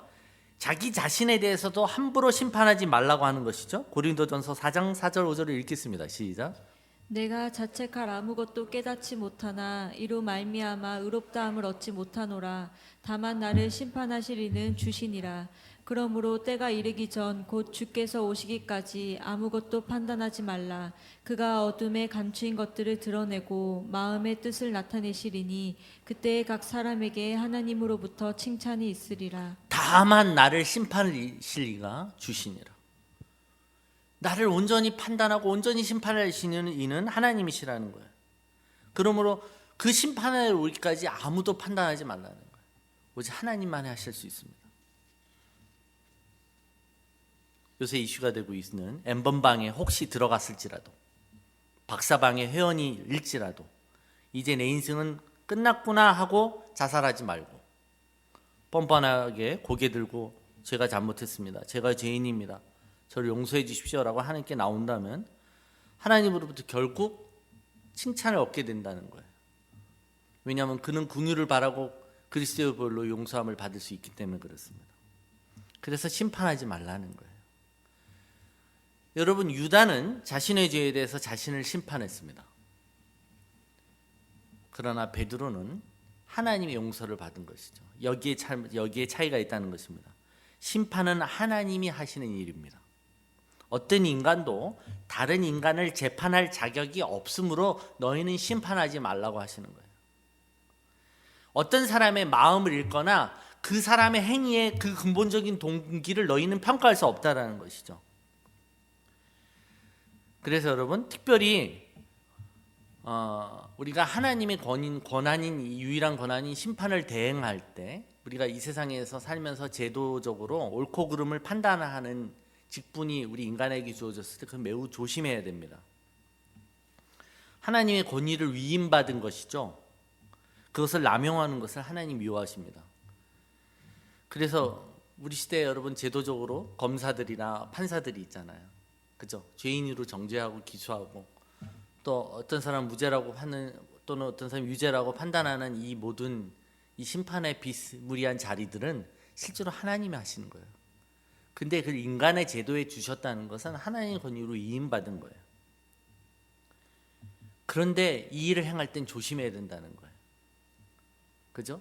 자기 자신에 대해서도 함부로 심판하지 말라고 하는 것이죠. 고린도전서 4장 4절 5절을 읽겠습니다. 시작. 내가 자책할 아무것도 깨닫지 못하나 이로 말미암아 의롭다함을 얻지 못하노라. 다만 나를 심판하실 이는 주시니라. 그러므로 때가 이르기 전 곧 주께서 오시기까지 아무것도 판단하지 말라. 그가 어둠에 감추인 것들을 드러내고 마음의 뜻을 나타내시리니 그때에 각 사람에게 하나님으로부터 칭찬이 있으리라. 다만 나를 심판하실 이가 주시니라. 나를 온전히 판단하고 온전히 심판하시는 이는 하나님이시라는 거예요. 그러므로 그 심판을 오기까지 아무도 판단하지 말라는 거예요. 오직 하나님만이 하실 수 있습니다. 요새 이슈가 되고 있는 N번방에 혹시 들어갔을지라도, 박사방에 회원이 일지라도 이제 내 인생은 끝났구나 하고 자살하지 말고 뻔뻔하게 고개 들고 제가 잘못했습니다. 제가 죄인입니다. 저를 용서해 주십시오라고 하나님께 나온다면 하나님으로부터 결국 칭찬을 얻게 된다는 거예요. 왜냐하면 그는 긍휼을 바라고 그리스도의 보혈로 용서함을 받을 수 있기 때문에 그렇습니다. 그래서 심판하지 말라는 거예요. 여러분, 유다는 자신의 죄에 대해서 자신을 심판했습니다. 그러나 베드로는 하나님의 용서를 받은 것이죠. 여기에 차이가 있다는 것입니다. 심판은 하나님이 하시는 일입니다. 어떤 인간도 다른 인간을 재판할 자격이 없으므로 너희는 심판하지 말라고 하시는 거예요. 어떤 사람의 마음을 읽거나 그 사람의 행위의 그 근본적인 동기를 너희는 평가할 수 없다라는 것이죠. 그래서 여러분, 특별히 우리가 하나님의 권한인 유일한 권한인 심판을 대행할 때 우리가 이 세상에서 살면서 제도적으로 옳고 그름을 판단하는 직분이 우리 인간에게 주어졌을 때 그건 매우 조심해야 됩니다. 하나님의 권위를 위임받은 것이죠. 그것을 남용하는 것을 하나님 미워하십니다. 그래서 우리 시대에 여러분 제도적으로 검사들이나 판사들이 있잖아요. 그죠? 죄인으로 정죄하고 기소하고 또 어떤 사람 무죄라고 하는 또는 어떤 사람 유죄라고 판단하는 이 모든 이 심판의 비스무리한 자리들은 실제로 하나님이 하시는 거예요. 근데 그 인간의 제도에 주셨다는 것은 하나님의 권위로 위임받은 거예요. 그런데 이 일을 행할 땐 조심해야 된다는 거예요. 그죠?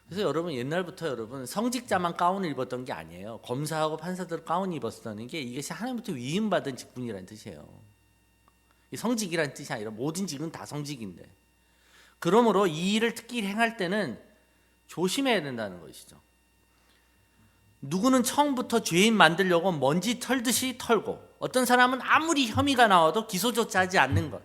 그래서 여러분 옛날부터 여러분 성직자만 가운을 입었던 게 아니에요. 검사하고 판사들 가운을 입었다는 게 이것이 하나님부터 위임받은 직분이라는 뜻이에요. 성직이라는 뜻이 아니라 모든 직은 다 성직인데, 그러므로 이 일을 특히 행할 때는 조심해야 된다는 것이죠. 누구는 처음부터 죄인 만들려고 먼지 털듯이 털고, 어떤 사람은 아무리 혐의가 나와도 기소조차 하지 않는 것,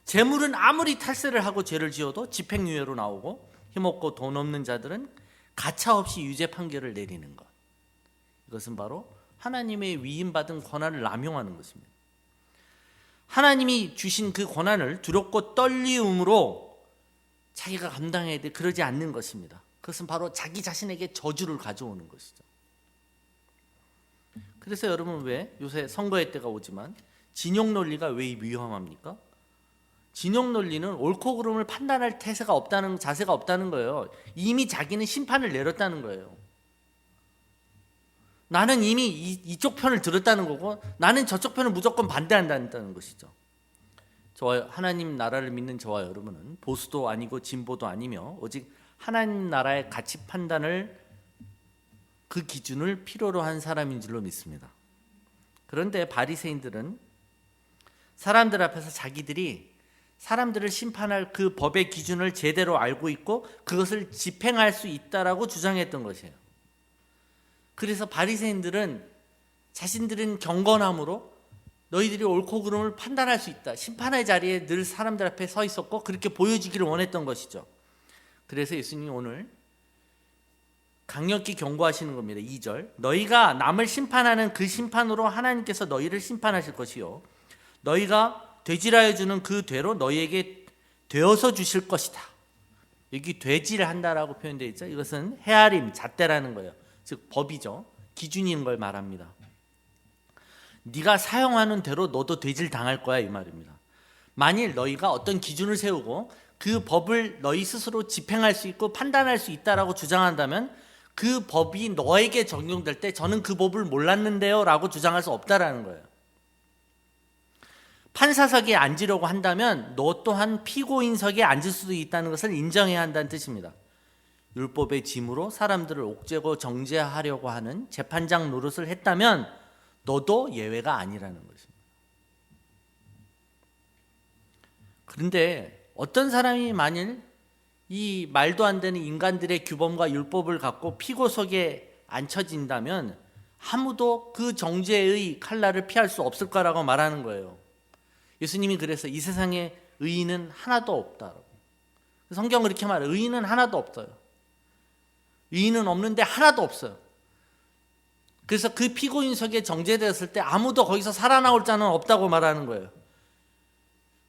재물은 아무리 탈세를 하고 죄를 지어도 집행유예로 나오고, 힘없고 돈 없는 자들은 가차없이 유죄 판결을 내리는 것, 이것은 바로 하나님의 위임받은 권한을 남용하는 것입니다. 하나님이 주신 그 권한을 두렵고 떨리움으로 자기가 감당해야 돼 그러지 않는 것입니다. 그것은 바로 자기 자신에게 저주를 가져오는 것이죠. 그래서 여러분 왜 요새 선거의 때가 오지만 진영 논리가 왜 위험합니까? 진영 논리는 옳고 그름을 판단할 태세가 없다는, 자세가 없다는 거예요. 이미 자기는 심판을 내렸다는 거예요. 나는 이미 이쪽 편을 들었다는 거고 나는 저쪽 편을 무조건 반대한다는 것이죠. 저와 하나님 나라를 믿는 저와 여러분은 보수도 아니고 진보도 아니며 오직 하나님 나라의 가치 판단을, 그 기준을 필요로 한 사람인 줄로 믿습니다. 그런데 바리새인들은 사람들 앞에서 자기들이 사람들을 심판할 그 법의 기준을 제대로 알고 있고 그것을 집행할 수 있다라고 주장했던 것이에요. 그래서 바리새인들은 자신들은 경건함으로 너희들이 옳고 그름을 판단할 수 있다, 심판의 자리에 늘 사람들 앞에 서 있었고 그렇게 보여지기를 원했던 것이죠. 그래서 예수님이 오늘 강력히 경고하시는 겁니다. 2절, 너희가 남을 심판하는 그 심판으로 하나님께서 너희를 심판하실 것이요 너희가 되질하여 주는 그 되로 너희에게 되어서 주실 것이다. 여기 되질 한다라고 표현되어 있죠. 이것은 헤아림, 잣대라는 거예요. 즉 법이죠. 기준인 걸 말합니다. 네가 사용하는 대로 너도 되질 당할 거야 이 말입니다. 만일 너희가 어떤 기준을 세우고 그 법을 너희 스스로 집행할 수 있고 판단할 수 있다라고 주장한다면 그 법이 너에게 적용될 때 저는 그 법을 몰랐는데요 라고 주장할 수 없다라는 거예요. 판사석에 앉으려고 한다면 너 또한 피고인석에 앉을 수도 있다는 것을 인정해야 한다는 뜻입니다. 율법의 짐으로 사람들을 옥죄고 정죄하려고 하는 재판장 노릇을 했다면 너도 예외가 아니라는 것입니다. 그런데 어떤 사람이 만일 이 말도 안 되는 인간들의 규범과 율법을 갖고 피고석에 앉혀진다면 아무도 그 정죄의 칼날을 피할 수 없을 거라고 말하는 거예요. 예수님이 그래서 이 세상에 의인은 하나도 없다. 성경은 그렇게 말해요. 의인은 하나도 없어요. 의인은 없는데 하나도 없어요. 그래서 그 피고인석에 정죄되었을 때 아무도 거기서 살아나올 자는 없다고 말하는 거예요.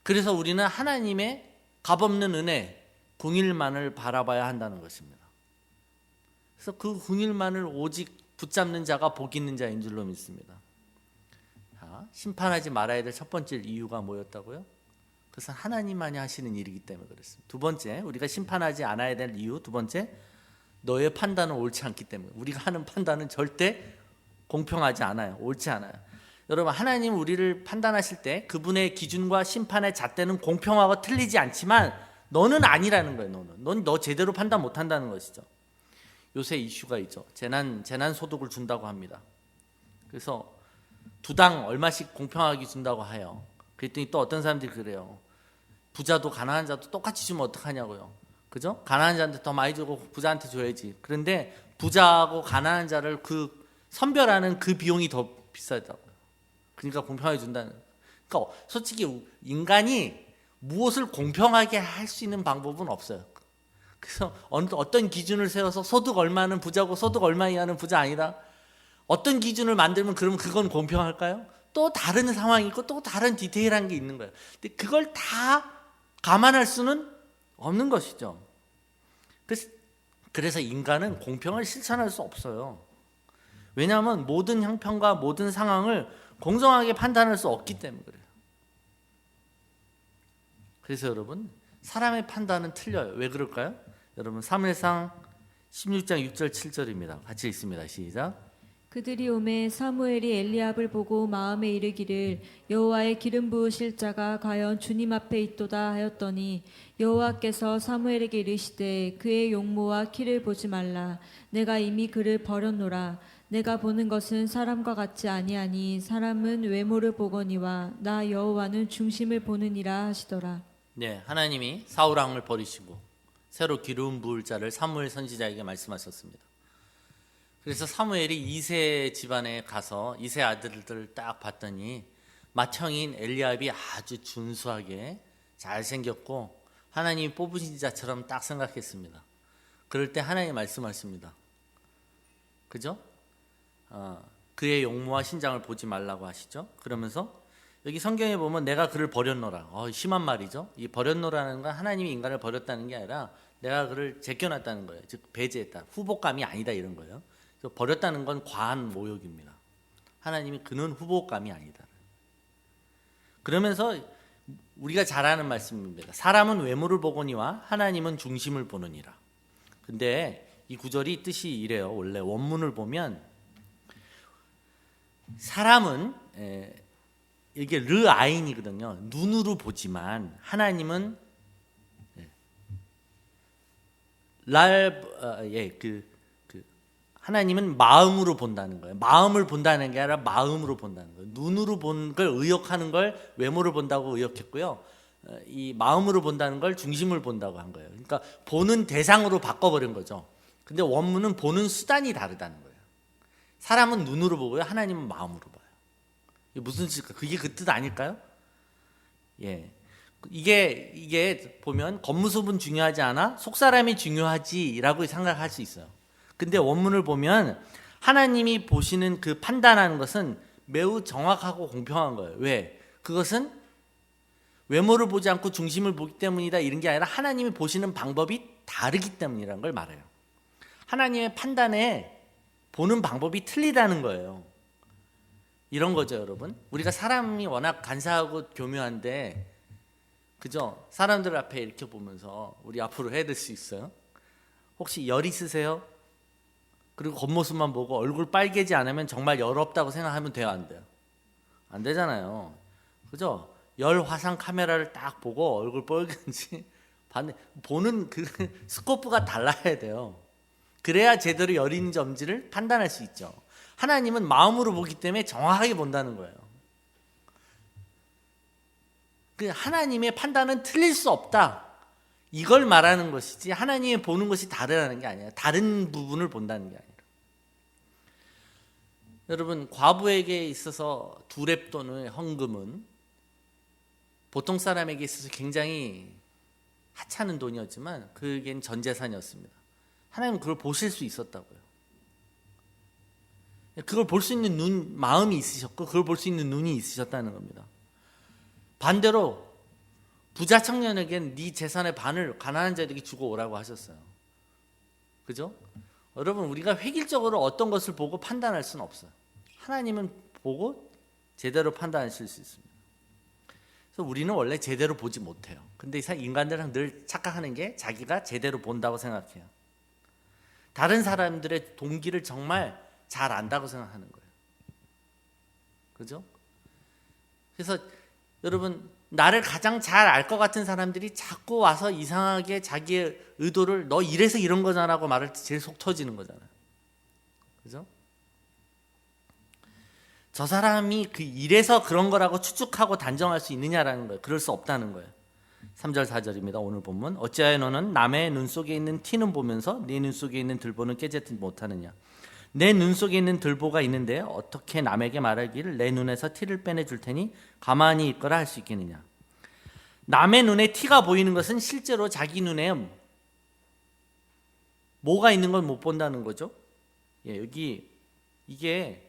그래서 우리는 하나님의 값없는 은혜, 궁일만을 바라봐야 한다는 것입니다. 그래서 그 궁일만을 오직 붙잡는 자가 복 있는 자인 줄로 믿습니다. 자, 심판하지 말아야 될 첫 번째 이유가 뭐였다고요? 그것은 하나님만이 하시는 일이기 때문에 그렇습니다. 두 번째, 우리가 심판하지 않아야 될 이유, 두 번째, 너의 판단은 옳지 않기 때문에. 우리가 하는 판단은 절대 공평하지 않아요. 옳지 않아요. 여러분, 하나님 우리를 판단하실 때 그분의 기준과 심판의 잣대는 공평하고 틀리지 않지만 너는 아니라는 거예요. 너 제대로 판단 못한다는 것이죠. 요새 이슈가 있죠. 재난 소득을 준다고 합니다. 그래서 두당 얼마씩 공평하게 준다고 해요. 그랬더니 또 어떤 사람들이 그래요. 부자도 가난한 자도 똑같이 주면 어떡하냐고요. 그죠? 가난한 자한테 더 많이 주고 부자한테 줘야지. 그런데 부자하고 가난한 자를 그 선별하는 그 비용이 더 비싸다고요. 그러니까 공평하게 준다는. 그러니까 솔직히 인간이 무엇을 공평하게 할 수 있는 방법은 없어요. 그래서 어떤 기준을 세워서 소득 얼마는 부자고 소득 얼마 이하는 부자 아니다. 어떤 기준을 만들면 그러면 그건 공평할까요? 또 다른 상황이 있고 또 다른 디테일한 게 있는 거예요. 근데 그걸 다 감안할 수는 없는 것이죠. 그래서 인간은 공평을 실천할 수 없어요. 왜냐하면 모든 형편과 모든 상황을 공정하게 판단할 수 없기 때문에 그래요. 그래서 여러분, 사람의 판단은 틀려요. 왜 그럴까요? 여러분, 사무엘상 16장 6절 7절입니다. 같이 읽습니다. 시작. 그들이 오매 사무엘이 엘리압을 보고 마음에 이르기를 여호와의 기름 부으실 자가 과연 주님 앞에 있도다 하였더니 여호와께서 사무엘에게 이르시되 그의 용모와 키를 보지 말라. 내가 이미 그를 버렸노라. 내가 보는 것은 사람과 같지 아니하니 사람은 외모를 보거니와 나 여호와는 중심을 보느니라 하시더라. 네, 하나님이 사울 왕을 버리시고 새로 기름 부을 자를 사무엘 선지자에게 말씀하셨습니다. 그래서 사무엘이 이세 집안에 가서 이세 아들들을 딱 봤더니 맏형인 엘리압이 아주 준수하게 잘생겼고 하나님이 뽑으신 자처럼 딱 생각했습니다. 그럴 때 하나님이 말씀하십니다. 그죠? 그의 용모와 신장을 보지 말라고 하시죠. 그러면서 여기 성경에 보면 내가 그를 버렸노라. 심한 말이죠. 이 버렸노라는 건 하나님이 인간을 버렸다는 게 아니라 내가 그를 제껴놨다는 거예요. 즉 배제했다. 후복감이 아니다 이런 거예요. 그래서 버렸다는 건 과한 모욕입니다. 하나님이 그는 후복감이 아니다. 그러면서 우리가 잘 아는 말씀입니다. 사람은 외모를 보거니와 하나님은 중심을 보느니라. 근데 이 구절이 뜻이 이래요. 원래 원문을 보면 사람은 이게 르아인이거든요. 눈으로 보지만 하나님은 하나님은 마음으로 본다는 거예요. 마음을 본다는 게 아니라 마음으로 본다는 거예요. 눈으로 본 걸 의역하는 걸 외모를 본다고 의역했고요. 이 마음으로 본다는 걸 중심을 본다고 한 거예요. 그러니까 보는 대상으로 바꿔버린 거죠. 근데 원문은 보는 수단이 다르다는 거예요. 사람은 눈으로 보고요. 하나님은 마음으로 봐요. 이게 무슨 뜻일까? 그게 그 뜻 아닐까요? 예. 이게 보면 겉모습은 중요하지 않아 속사람이 중요하지라고 생각할 수 있어요. 근데 원문을 보면 하나님이 보시는 그 판단하는 것은 매우 정확하고 공평한 거예요. 왜? 그것은 외모를 보지 않고 중심을 보기 때문이다 이런 게 아니라 하나님이 보시는 방법이 다르기 때문이라는 걸 말해요. 하나님의 판단에 보는 방법이 틀리다는 거예요. 이런 거죠, 여러분. 우리가 사람이 워낙 간사하고 교묘한데 그죠? 사람들 앞에 이렇게 보면서 우리 앞으로 해야 될 수 있어요. 혹시 열 있으세요? 그리고 겉모습만 보고 얼굴 빨개지 않으면 정말 열 없다고 생각하면 돼요, 안 돼요? 안 되잖아요. 그죠? 열 화상 카메라를 딱 보고 얼굴 빨개진지 보는 그 스코프가 달라야 돼요. 그래야 제대로 열이 있는지 없는지를 판단할 수 있죠. 하나님은 마음으로 보기 때문에 정확하게 본다는 거예요. 그 하나님의 판단은 틀릴 수 없다. 이걸 말하는 것이지 하나님이 보는 것이 다르다는 게 아니에요. 다른 부분을 본다는 게 아니라. 여러분 과부에게 있어서 두렙돈의 헌금은 보통 사람에게 있어서 굉장히 하찮은 돈이었지만 그에겐 전 재산이었습니다. 하나님은 그걸 보실 수 있었다고요. 그걸 볼 수 있는 마음이 있으셨고 그걸 볼 수 있는 눈이 있으셨다는 겁니다. 반대로 부자 청년에겐 네 재산의 반을 가난한 자에게 주고 오라고 하셨어요. 그죠? 여러분 우리가 획일적으로 어떤 것을 보고 판단할 수는 없어요. 하나님은 보고 제대로 판단하실 수 있습니다. 그래서 우리는 원래 제대로 보지 못해요. 근데 인간들은 늘 착각하는 게 자기가 제대로 본다고 생각해요. 다른 사람들의 동기를 정말 잘 안다고 생각하는 거예요. 그죠? 그래서 여러분 나를 가장 잘 알 것 같은 사람들이 자꾸 와서 이상하게 자기의 의도를 너 이래서 이런 거잖아 고 말할 때 제일 속 터지는 거잖아요. 그죠? 저 사람이 그 이래서 그런 거라고 추측하고 단정할 수 있느냐라는 거예요. 그럴 수 없다는 거예요. 3절 4절입니다. 오늘 본문. 어찌하여 너는 남의 눈 속에 있는 티는 보면서 네 눈 속에 있는 들보는 깨닫지 못하느냐. 내 눈 속에 있는 들보가 있는데 어떻게 남에게 말하기를 내 눈에서 티를 빼내줄 테니 가만히 있거라 할 수 있겠느냐. 남의 눈에 티가 보이는 것은 실제로 자기 눈에 뭐가 있는 걸 못 본다는 거죠. 여기 이게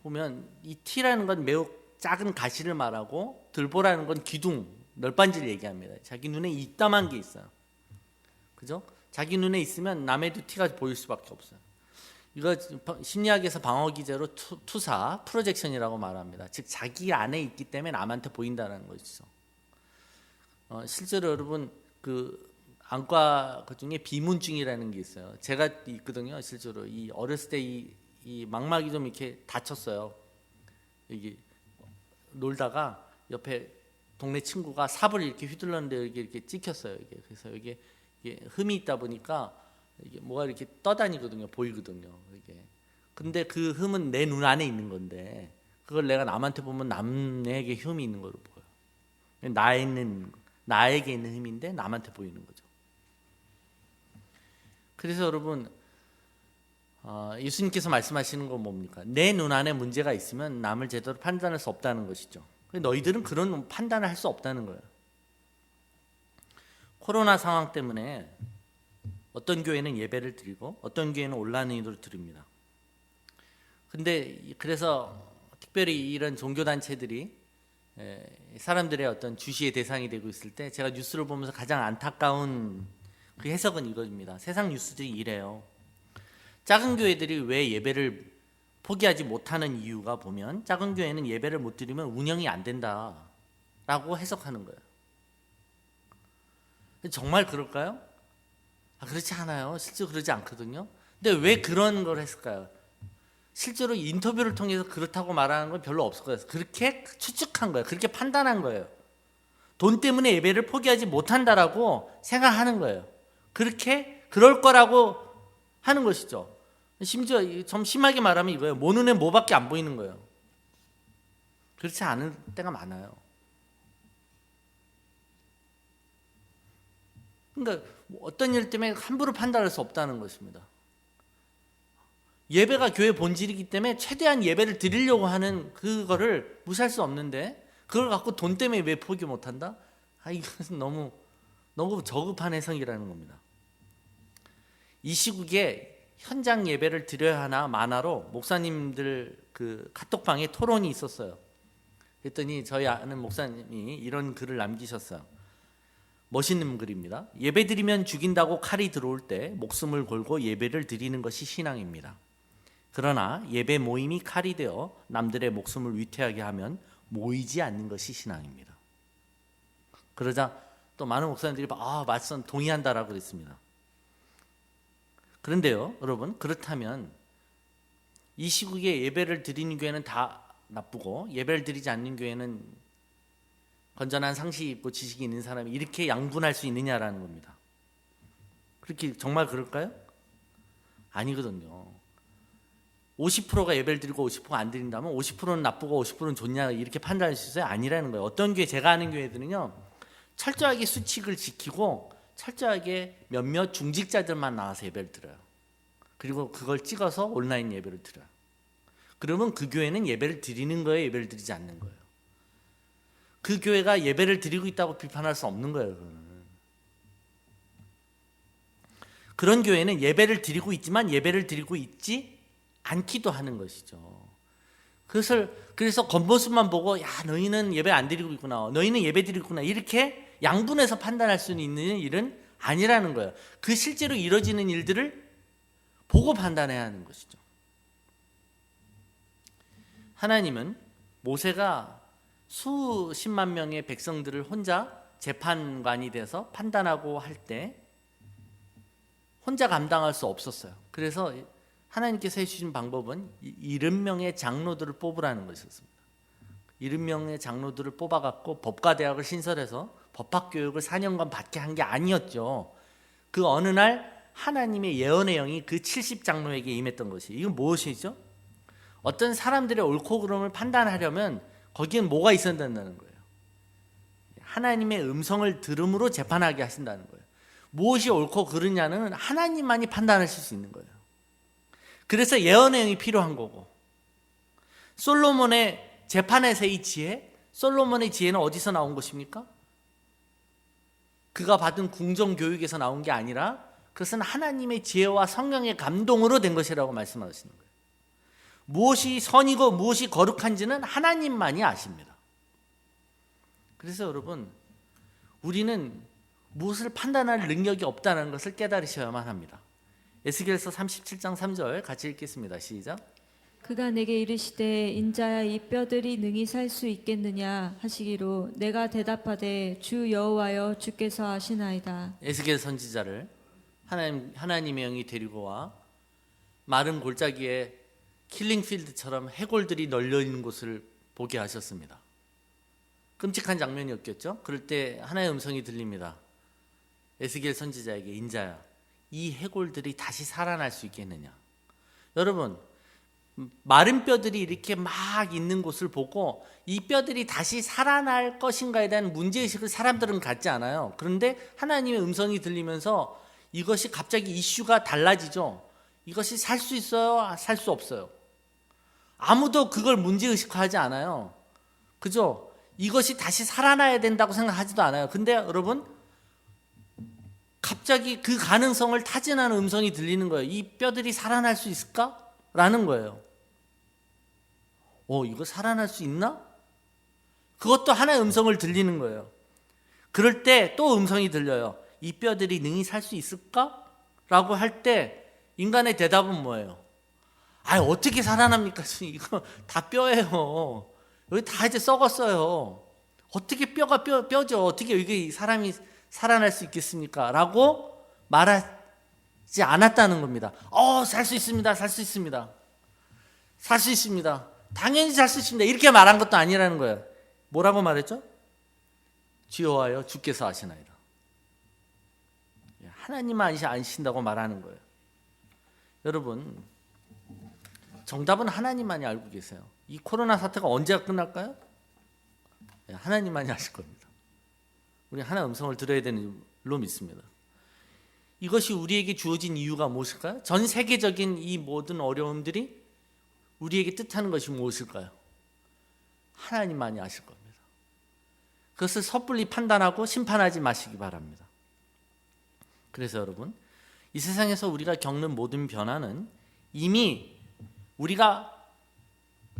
보면 이 티라는 건 매우 작은 가시를 말하고 들보라는 건 기둥, 널빤지를 얘기합니다. 자기 눈에 이따만 게 있어요. 그죠? 자기 눈에 있으면 남의도 티가 보일 수밖에 없어요. 이거 심리학에서 방어 기제로 투사, 프로젝션이라고 말합니다. 즉 자기 안에 있기 때문에 남한테 보인다는 것이죠. 실제로 여러분 그 안과 그 중에 비문증이라는 게 있어요. 제가 있거든요. 실제로 이 어렸을 때 이 망막이 좀 이렇게 다쳤어요. 여기 놀다가 옆에 동네 친구가 삽을 이렇게 휘둘렀는데 여기 이렇게 찍혔어요. 그래서 이게 흠이 있다 보니까 이게 뭐가 이렇게 떠다니거든요. 보이거든요. 이게. 근데 그 흠은 내 눈 안에 있는 건데 그걸 내가 남한테 보면 남에게 흠이 있는 걸로 보여. 나에게 있는 흠인데 남한테 보이는 거죠. 그래서 여러분 예수님께서 말씀하시는 건 뭡니까? 내 눈 안에 문제가 있으면 남을 제대로 판단할 수 없다는 것이죠. 너희들은 그런 판단을 할 수 없다는 거예요. 코로나 상황 때문에 어떤 교회는 예배를 드리고 어떤 교회는 온라인으로 드립니다. 근데 그래서 특별히 이런 종교단체들이 사람들의 어떤 주시의 대상이 되고 있을 때 제가 뉴스를 보면서 가장 안타까운 그 해석은 이겁니다. 세상 뉴스들이 이래요. 작은 교회들이 왜 예배를 포기하지 못하는 이유가 보면 작은 교회는 예배를 못 드리면 운영이 안 된다라고 해석하는 거예요. 정말 그럴까요? 그렇지 않아요. 실제로 그러지 않거든요. 근데 왜 그런 걸 했을까요? 실제로 인터뷰를 통해서 그렇다고 말하는 건 별로 없을 거예요. 그렇게 추측한 거예요. 그렇게 판단한 거예요. 돈 때문에 예배를 포기하지 못한다라고 생각하는 거예요. 그럴 거라고 하는 것이죠. 심지어 좀 심하게 말하면 이거예요. 모 눈에 뭐밖에 안 보이는 거예요. 그렇지 않을 때가 많아요. 그러니까 어떤 일 때문에 함부로 판단할 수 없다는 것입니다. 예배가 교회 본질이기 때문에 최대한 예배를 드리려고 하는 그거를 무시할 수 없는데 그걸 갖고 돈 때문에 왜 포기 못한다? 이것은 너무 저급한 해석이라는 겁니다. 이 시국에 현장 예배를 드려야 하나 마나로 목사님들 그 카톡방에 토론이 있었어요. 그랬더니 저희 아는 목사님이 이런 글을 남기셨어요. 멋있는 글입니다. 예배 드리면 죽인다고 칼이 들어올 때 목숨을 걸고 예배를 드리는 것이 신앙입니다. 그러나 예배 모임이 칼이 되어 남들의 목숨을 위태하게 하면 모이지 않는 것이 신앙입니다. 그러자 또 많은 목사님들이 맞선 동의한다라고 그랬습니다. 그런데요, 여러분, 그렇다면 이 시국에 예배를 드리는 교회는 다 나쁘고 예배를 드리지 않는 교회는 건전한 상식이 있고 지식이 있는 사람이 이렇게 양분할 수 있느냐라는 겁니다. 그렇게 정말 그럴까요? 아니거든요. 50%가 예배를 드리고 50%가 안 드린다면 50%는 나쁘고 50%는 좋냐 이렇게 판단할 수 있어요? 아니라는 거예요. 어떤 교회, 제가 아는 교회들은요 철저하게 수칙을 지키고 철저하게 몇몇 중직자들만 나와서 예배를 드려요. 그리고 그걸 찍어서 온라인 예배를 드려요. 그러면 그 교회는 예배를 드리는 거예요, 예배를 드리지 않는 거예요? 그 교회가 예배를 드리고 있다고 비판할 수 없는 거예요. 그런 교회는 예배를 드리고 있지만 예배를 드리고 있지 않기도 하는 것이죠. 그래서 겉모습만 보고 너희는 예배 안 드리고 있구나, 너희는 예배 드리고 있구나 이렇게 양분해서 판단할 수 있는 일은 아니라는 거예요. 그 실제로 이루어지는 일들을 보고 판단해야 하는 것이죠. 하나님은 모세가 수십만 명의 백성들을 혼자 재판관이 돼서 판단하고 할 때 혼자 감당할 수 없었어요. 그래서 하나님께서 해주신 방법은 70명의 장로들을 뽑으라는 것이었습니다. 70명의 장로들을 뽑아갖고 법과대학을 신설해서 법학교육을 4년간 받게 한 게 아니었죠. 그 어느 날 하나님의 예언의 영이 그 70장로에게 임했던 것이, 이건 무엇이죠? 어떤 사람들의 옳고 그름을 판단하려면 거기엔 뭐가 있어야 된다는 거예요. 하나님의 음성을 들음으로 재판하게 하신다는 거예요. 무엇이 옳고 그르냐는 하나님만이 판단하실 수 있는 거예요. 그래서 예언의 영이 필요한 거고, 솔로몬의 재판에서의 지혜, 솔로몬의 지혜는 어디서 나온 것입니까? 그가 받은 궁정교육에서 나온 게 아니라 그것은 하나님의 지혜와 성령의 감동으로 된 것이라고 말씀하시는 거예요. 무엇이 선이고 무엇이 거룩한지는 하나님만이 아십니다. 그래서 여러분, 우리는 무엇을 판단할 능력이 없다는 것을 깨달으셔야만 합니다. 에스겔서 37장 3절 같이 읽겠습니다. 시작. 그가 내게 이르시되 인자야 이 뼈들이 능히 살 수 있겠느냐 하시기로 내가 대답하되 주 여호와여 주께서 아시나이다. 에스겔 선지자를 하나님의 영이 데리고 와 마른 골짜기에 킬링필드처럼 해골들이 널려 있는 곳을 보게 하셨습니다. 끔찍한 장면이었겠죠? 그럴 때 하나의 음성이 들립니다. 에스겔 선지자에게 인자야 이 해골들이 다시 살아날 수 있겠느냐. 여러분 마른 뼈들이 이렇게 막 있는 곳을 보고 이 뼈들이 다시 살아날 것인가에 대한 문제의식을 사람들은 갖지 않아요. 그런데 하나님의 음성이 들리면서 이것이 갑자기 이슈가 달라지죠. 이것이 살 수 있어요? 살 수 없어요? 아무도 그걸 문제의식하지 않아요. 그죠? 이것이 다시 살아나야 된다고 생각하지도 않아요. 근데 여러분 갑자기 그 가능성을 타진하는 음성이 들리는 거예요. 이 뼈들이 살아날 수 있을까? 라는 거예요. 이거 살아날 수 있나? 그것도 하나의 음성을 들리는 거예요. 그럴 때 또 음성이 들려요. 이 뼈들이 능히 살 수 있을까? 라고 할 때 인간의 대답은 뭐예요? 어떻게 살아납니까? 이거 다 뼈예요. 여기 다 이제 썩었어요. 어떻게 뼈가 뼈죠? 어떻게 이게 사람이 살아날 수 있겠습니까? 라고 말하지 않았다는 겁니다. 살 수 있습니다. 살 수 있습니다. 살 수 있습니다. 당연히 살 수 있습니다. 이렇게 말한 것도 아니라는 거예요. 뭐라고 말했죠? 주여와여 주께서 아시나이다. 하나님만 아신다고 말하는 거예요. 여러분 정답은 하나님만이 알고 계세요. 이 코로나 사태가 언제가 끝날까요? 하나님만이 아실 겁니다. 우리 하나 음성을 들어야 되는 줄로 믿습니다. 이것이 우리에게 주어진 이유가 무엇일까요? 전 세계적인 이 모든 어려움들이 우리에게 뜻하는 것이 무엇일까요? 하나님만이 아실 겁니다. 그것을 섣불리 판단하고 심판하지 마시기 바랍니다. 그래서 여러분 이 세상에서 우리가 겪는 모든 변화는 이미 우리가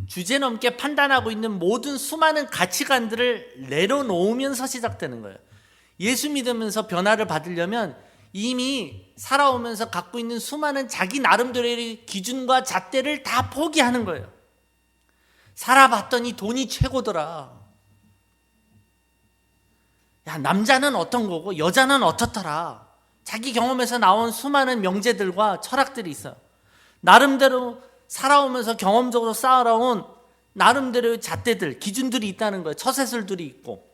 주제넘게 판단하고 있는 모든 수많은 가치관들을 내려놓으면서 시작되는 거예요. 예수 믿으면서 변화를 받으려면 이미 살아오면서 갖고 있는 수많은 자기 나름대로의 기준과 잣대를 다 포기하는 거예요. 살아봤더니 돈이 최고더라. 남자는 어떤 거고 여자는 어떻더라. 자기 경험에서 나온 수많은 명제들과 철학들이 있어요. 나름대로 살아오면서 경험적으로 쌓아온 나름대로의 잣대들, 기준들이 있다는 거예요. 처세술들이 있고,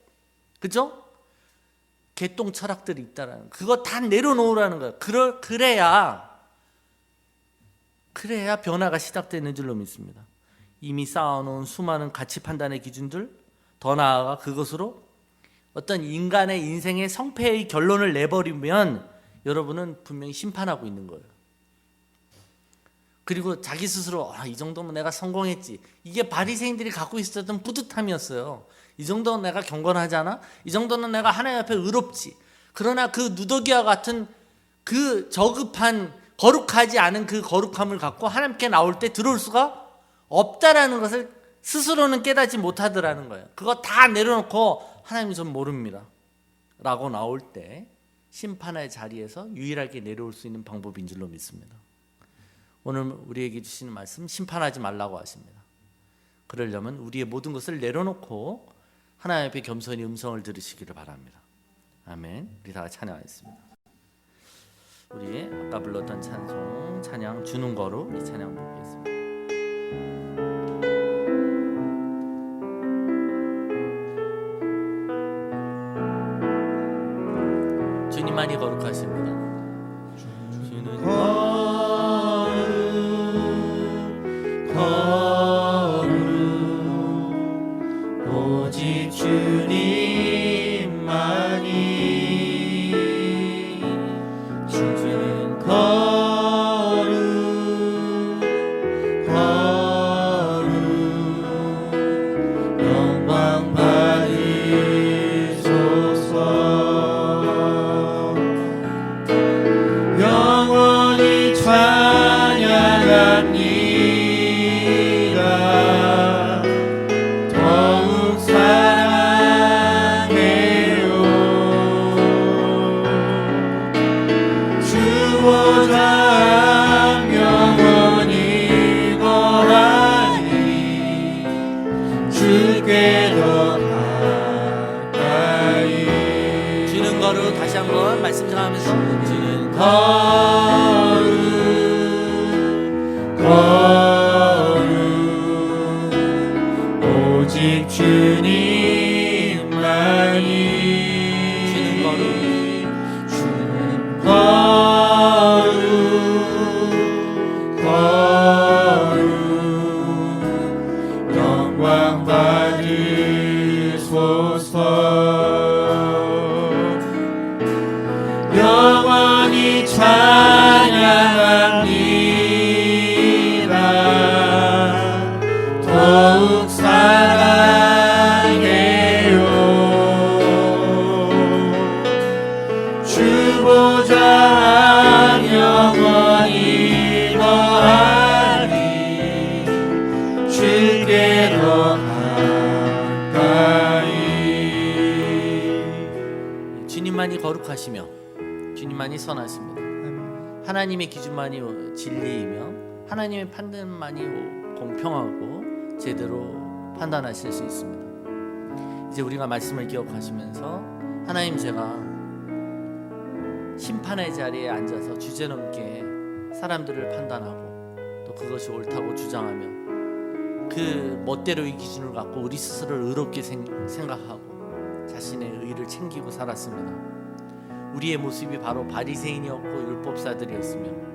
그죠? 개똥 철학들이 있다라는 거예요. 그거 다 내려놓으라는 거예요. 그래야 변화가 시작되는 줄로 믿습니다. 이미 쌓아놓은 수많은 가치 판단의 기준들, 더 나아가 그것으로 어떤 인간의 인생의 성패의 결론을 내버리면 여러분은 분명히 심판하고 있는 거예요. 그리고 자기 스스로 이 정도면 내가 성공했지. 이게 바리새인들이 갖고 있었던 뿌듯함이었어요. 이 정도는 내가 경건하잖아. 이 정도는 내가 하나님 앞에 의롭지. 그러나 그 누더기와 같은 그 저급한 거룩하지 않은 그 거룩함을 갖고 하나님께 나올 때 들어올 수가 없다라는 것을 스스로는 깨닫지 못하더라는 거예요. 그거 다 내려놓고 하나님 전 모릅니다 라고 나올 때 심판의 자리에서 유일하게 내려올 수 있는 방법인 줄로 믿습니다. 오늘 우리에게 주시는 말씀, 심판하지 말라고 하십니다. 그러려면 우리의 모든 것을 내려놓고 하나님 앞에 겸손히 음성을 들으시기를 바랍니다. 아멘. 우리 다 같이 찬양하겠습니다. 우리 아까 불렀던 찬송, 찬양 주는 거로 이 찬양 부르겠습니다. 주님만이 거룩하십니다. 주는 거룩 오직 주님만이 주는 거룩 영광 받으소서 오직 주님만이 주는 거룩 주는 거룩 영광 받으소서. 영원히 찬양합니다. 더욱 사랑해요. 주 보좌 영원히 거하리. 주께 더 가까이. 주님만이 거룩하시며 주님만이 선하십니다. 하나님의 기준만이 진리이며 하나님의 판단만이 공평하고 제대로 판단하실 수 있습니다. 이제 우리가 말씀을 기억하시면서 하나님, 제가 심판의 자리에 앉아서 주제넘게 사람들을 판단하고 또 그것이 옳다고 주장하며 그 멋대로의 기준을 갖고 우리 스스로를 의롭게 생각하고 자신의 의를 챙기고 살았습니다. 우리의 모습이 바로 바리새인이었고 율법사들이었으며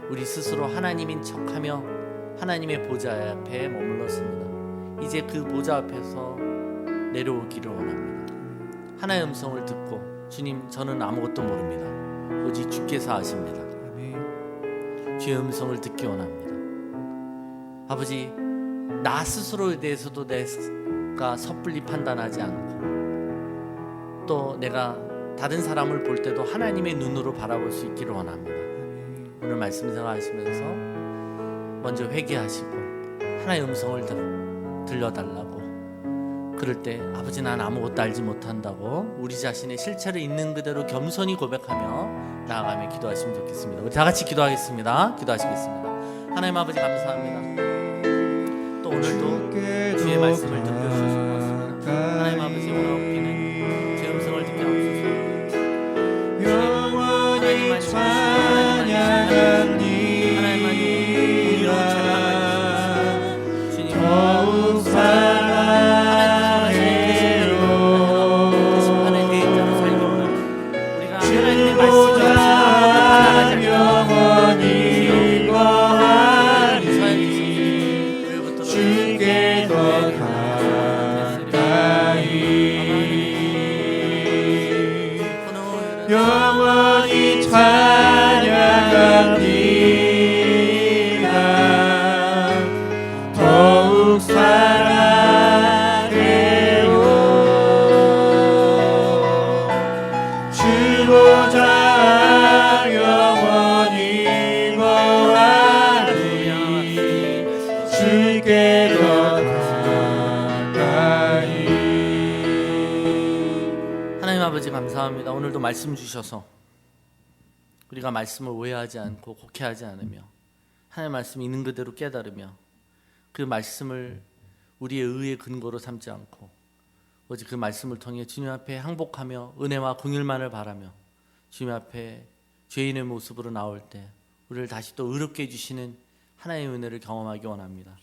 우리 스스로 하나님인 척하며 하나님의 보좌 앞에 머물렀습니다. 이제 그 보좌 앞에서 내려오기를 원합니다. 하나의 음성을 듣고, 주님, 저는 아무것도 모릅니다. 오직 주께서 아십니다. 주의 음성을 듣기 원합니다. 아버지, 나 스스로에 대해서도 내가 섣불리 판단하지 않고 또 내가 다른 사람을 볼 때도 하나님의 눈으로 바라볼 수 있기를 원합니다. 오늘 말씀 생활하시면서 먼저 회개하시고 하나의 음성을 들려달라고, 그럴 때 아버지, 난 아무것도 알지 못한다고 우리 자신의 실체를 있는 그대로 겸손히 고백하며 나아가며 기도하시면 좋겠습니다. 우리 다 같이 기도하겠습니다. 기도하시겠습니다. 하나님 아버지, 감사합니다. 또 오늘도 주의 말씀을 들려주셔서 고맙습니다. 하나님 아버지, 원하옵기는 주의 음성을 듣게 하옵소서. 영원히 찬양합니다. 더욱 사랑해요. 주 보좌 영원히 거하리. 주께 더 가까이. 영원히 찬양합니다. 더욱 사랑해요. 주 보좌 영원히 거하리. 주께 더 가까이. 하나님 아버지, 감사합니다. 오늘도 말씀 주셔서 우리가 말씀을 오해하지 않고 곡해하지 않으며 하나님의 말씀이 있는 그대로 깨달으며 그 말씀을 우리의 의의 근거로 삼지 않고 오직 그 말씀을 통해 주님 앞에 항복하며 은혜와 긍휼만을 바라며 주님 앞에 죄인의 모습으로 나올 때 우리를 다시 또 의롭게 해주시는 하나님의 은혜를 경험하기 원합니다.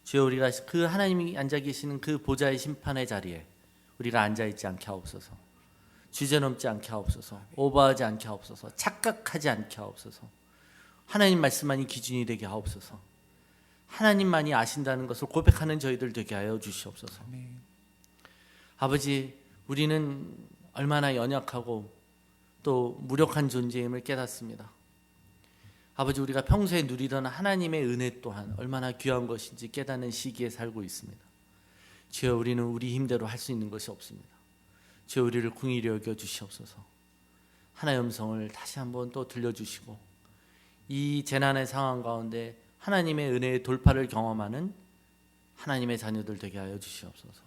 주여, 우리가 그 하나님이 앉아 계시는 그 보좌의 심판의 자리에 우리가 앉아있지 않게 하옵소서. 주제넘지 않게 하옵소서. 오버하지 않게 하옵소서. 착각하지 않게 하옵소서. 하나님 말씀만이 기준이 되게 하옵소서. 하나님만이 아신다는 것을 고백하는 저희들 되게 하여 주시옵소서. 아버지, 우리는 얼마나 연약하고 또 무력한 존재임을 깨닫습니다. 아버지, 우리가 평소에 누리던 하나님의 은혜 또한 얼마나 귀한 것인지 깨닫는 시기에 살고 있습니다. 주여, 우리는 우리 힘대로 할 수 있는 것이 없습니다. 주여, 우리를 긍휼히 여겨 주시옵소서. 하나의 음성을 다시 한번 또 들려주시고 이 재난의 상황 가운데 하나님의 은혜의 돌파를 경험하는 하나님의 자녀들 되게 하여 주시옵소서.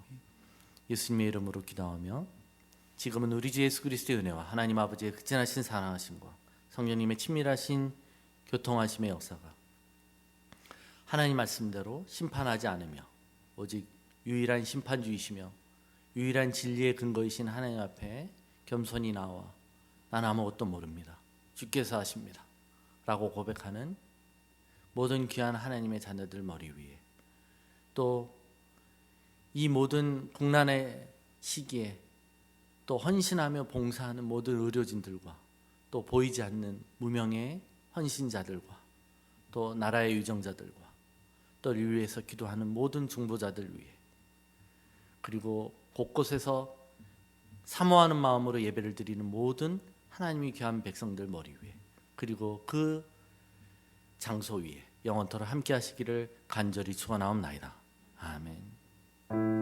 예수님의 이름으로 기도하며 지금은 우리 주 예수 그리스도의 은혜와 하나님 아버지의 극진하신 사랑하심과 성령님의 친밀하신 교통하심의 역사가 하나님 말씀대로 심판하지 않으며 오직 유일한 심판주이시며 유일한 진리의 근거이신 하나님 앞에 겸손히 나와 난 아무것도 모릅니다. 주께서 하십니다. 라고 고백하는 모든 귀한 하나님의 자녀들 머리 위에 또 이 모든 국난의 시기에 또 헌신하며 봉사하는 모든 의료진들과 또 보이지 않는 무명의 헌신자들과 또 나라의 유정자들과 또 를 위해서 기도하는 모든 중보자들 위해 그리고 곳곳에서 사모하는 마음으로 예배를 드리는 모든 하나님이 귀한 백성들 머리 위에 그리고 그 장소 위에 영원토록 함께 하시기를 간절히 축원하옵나이다. 아멘.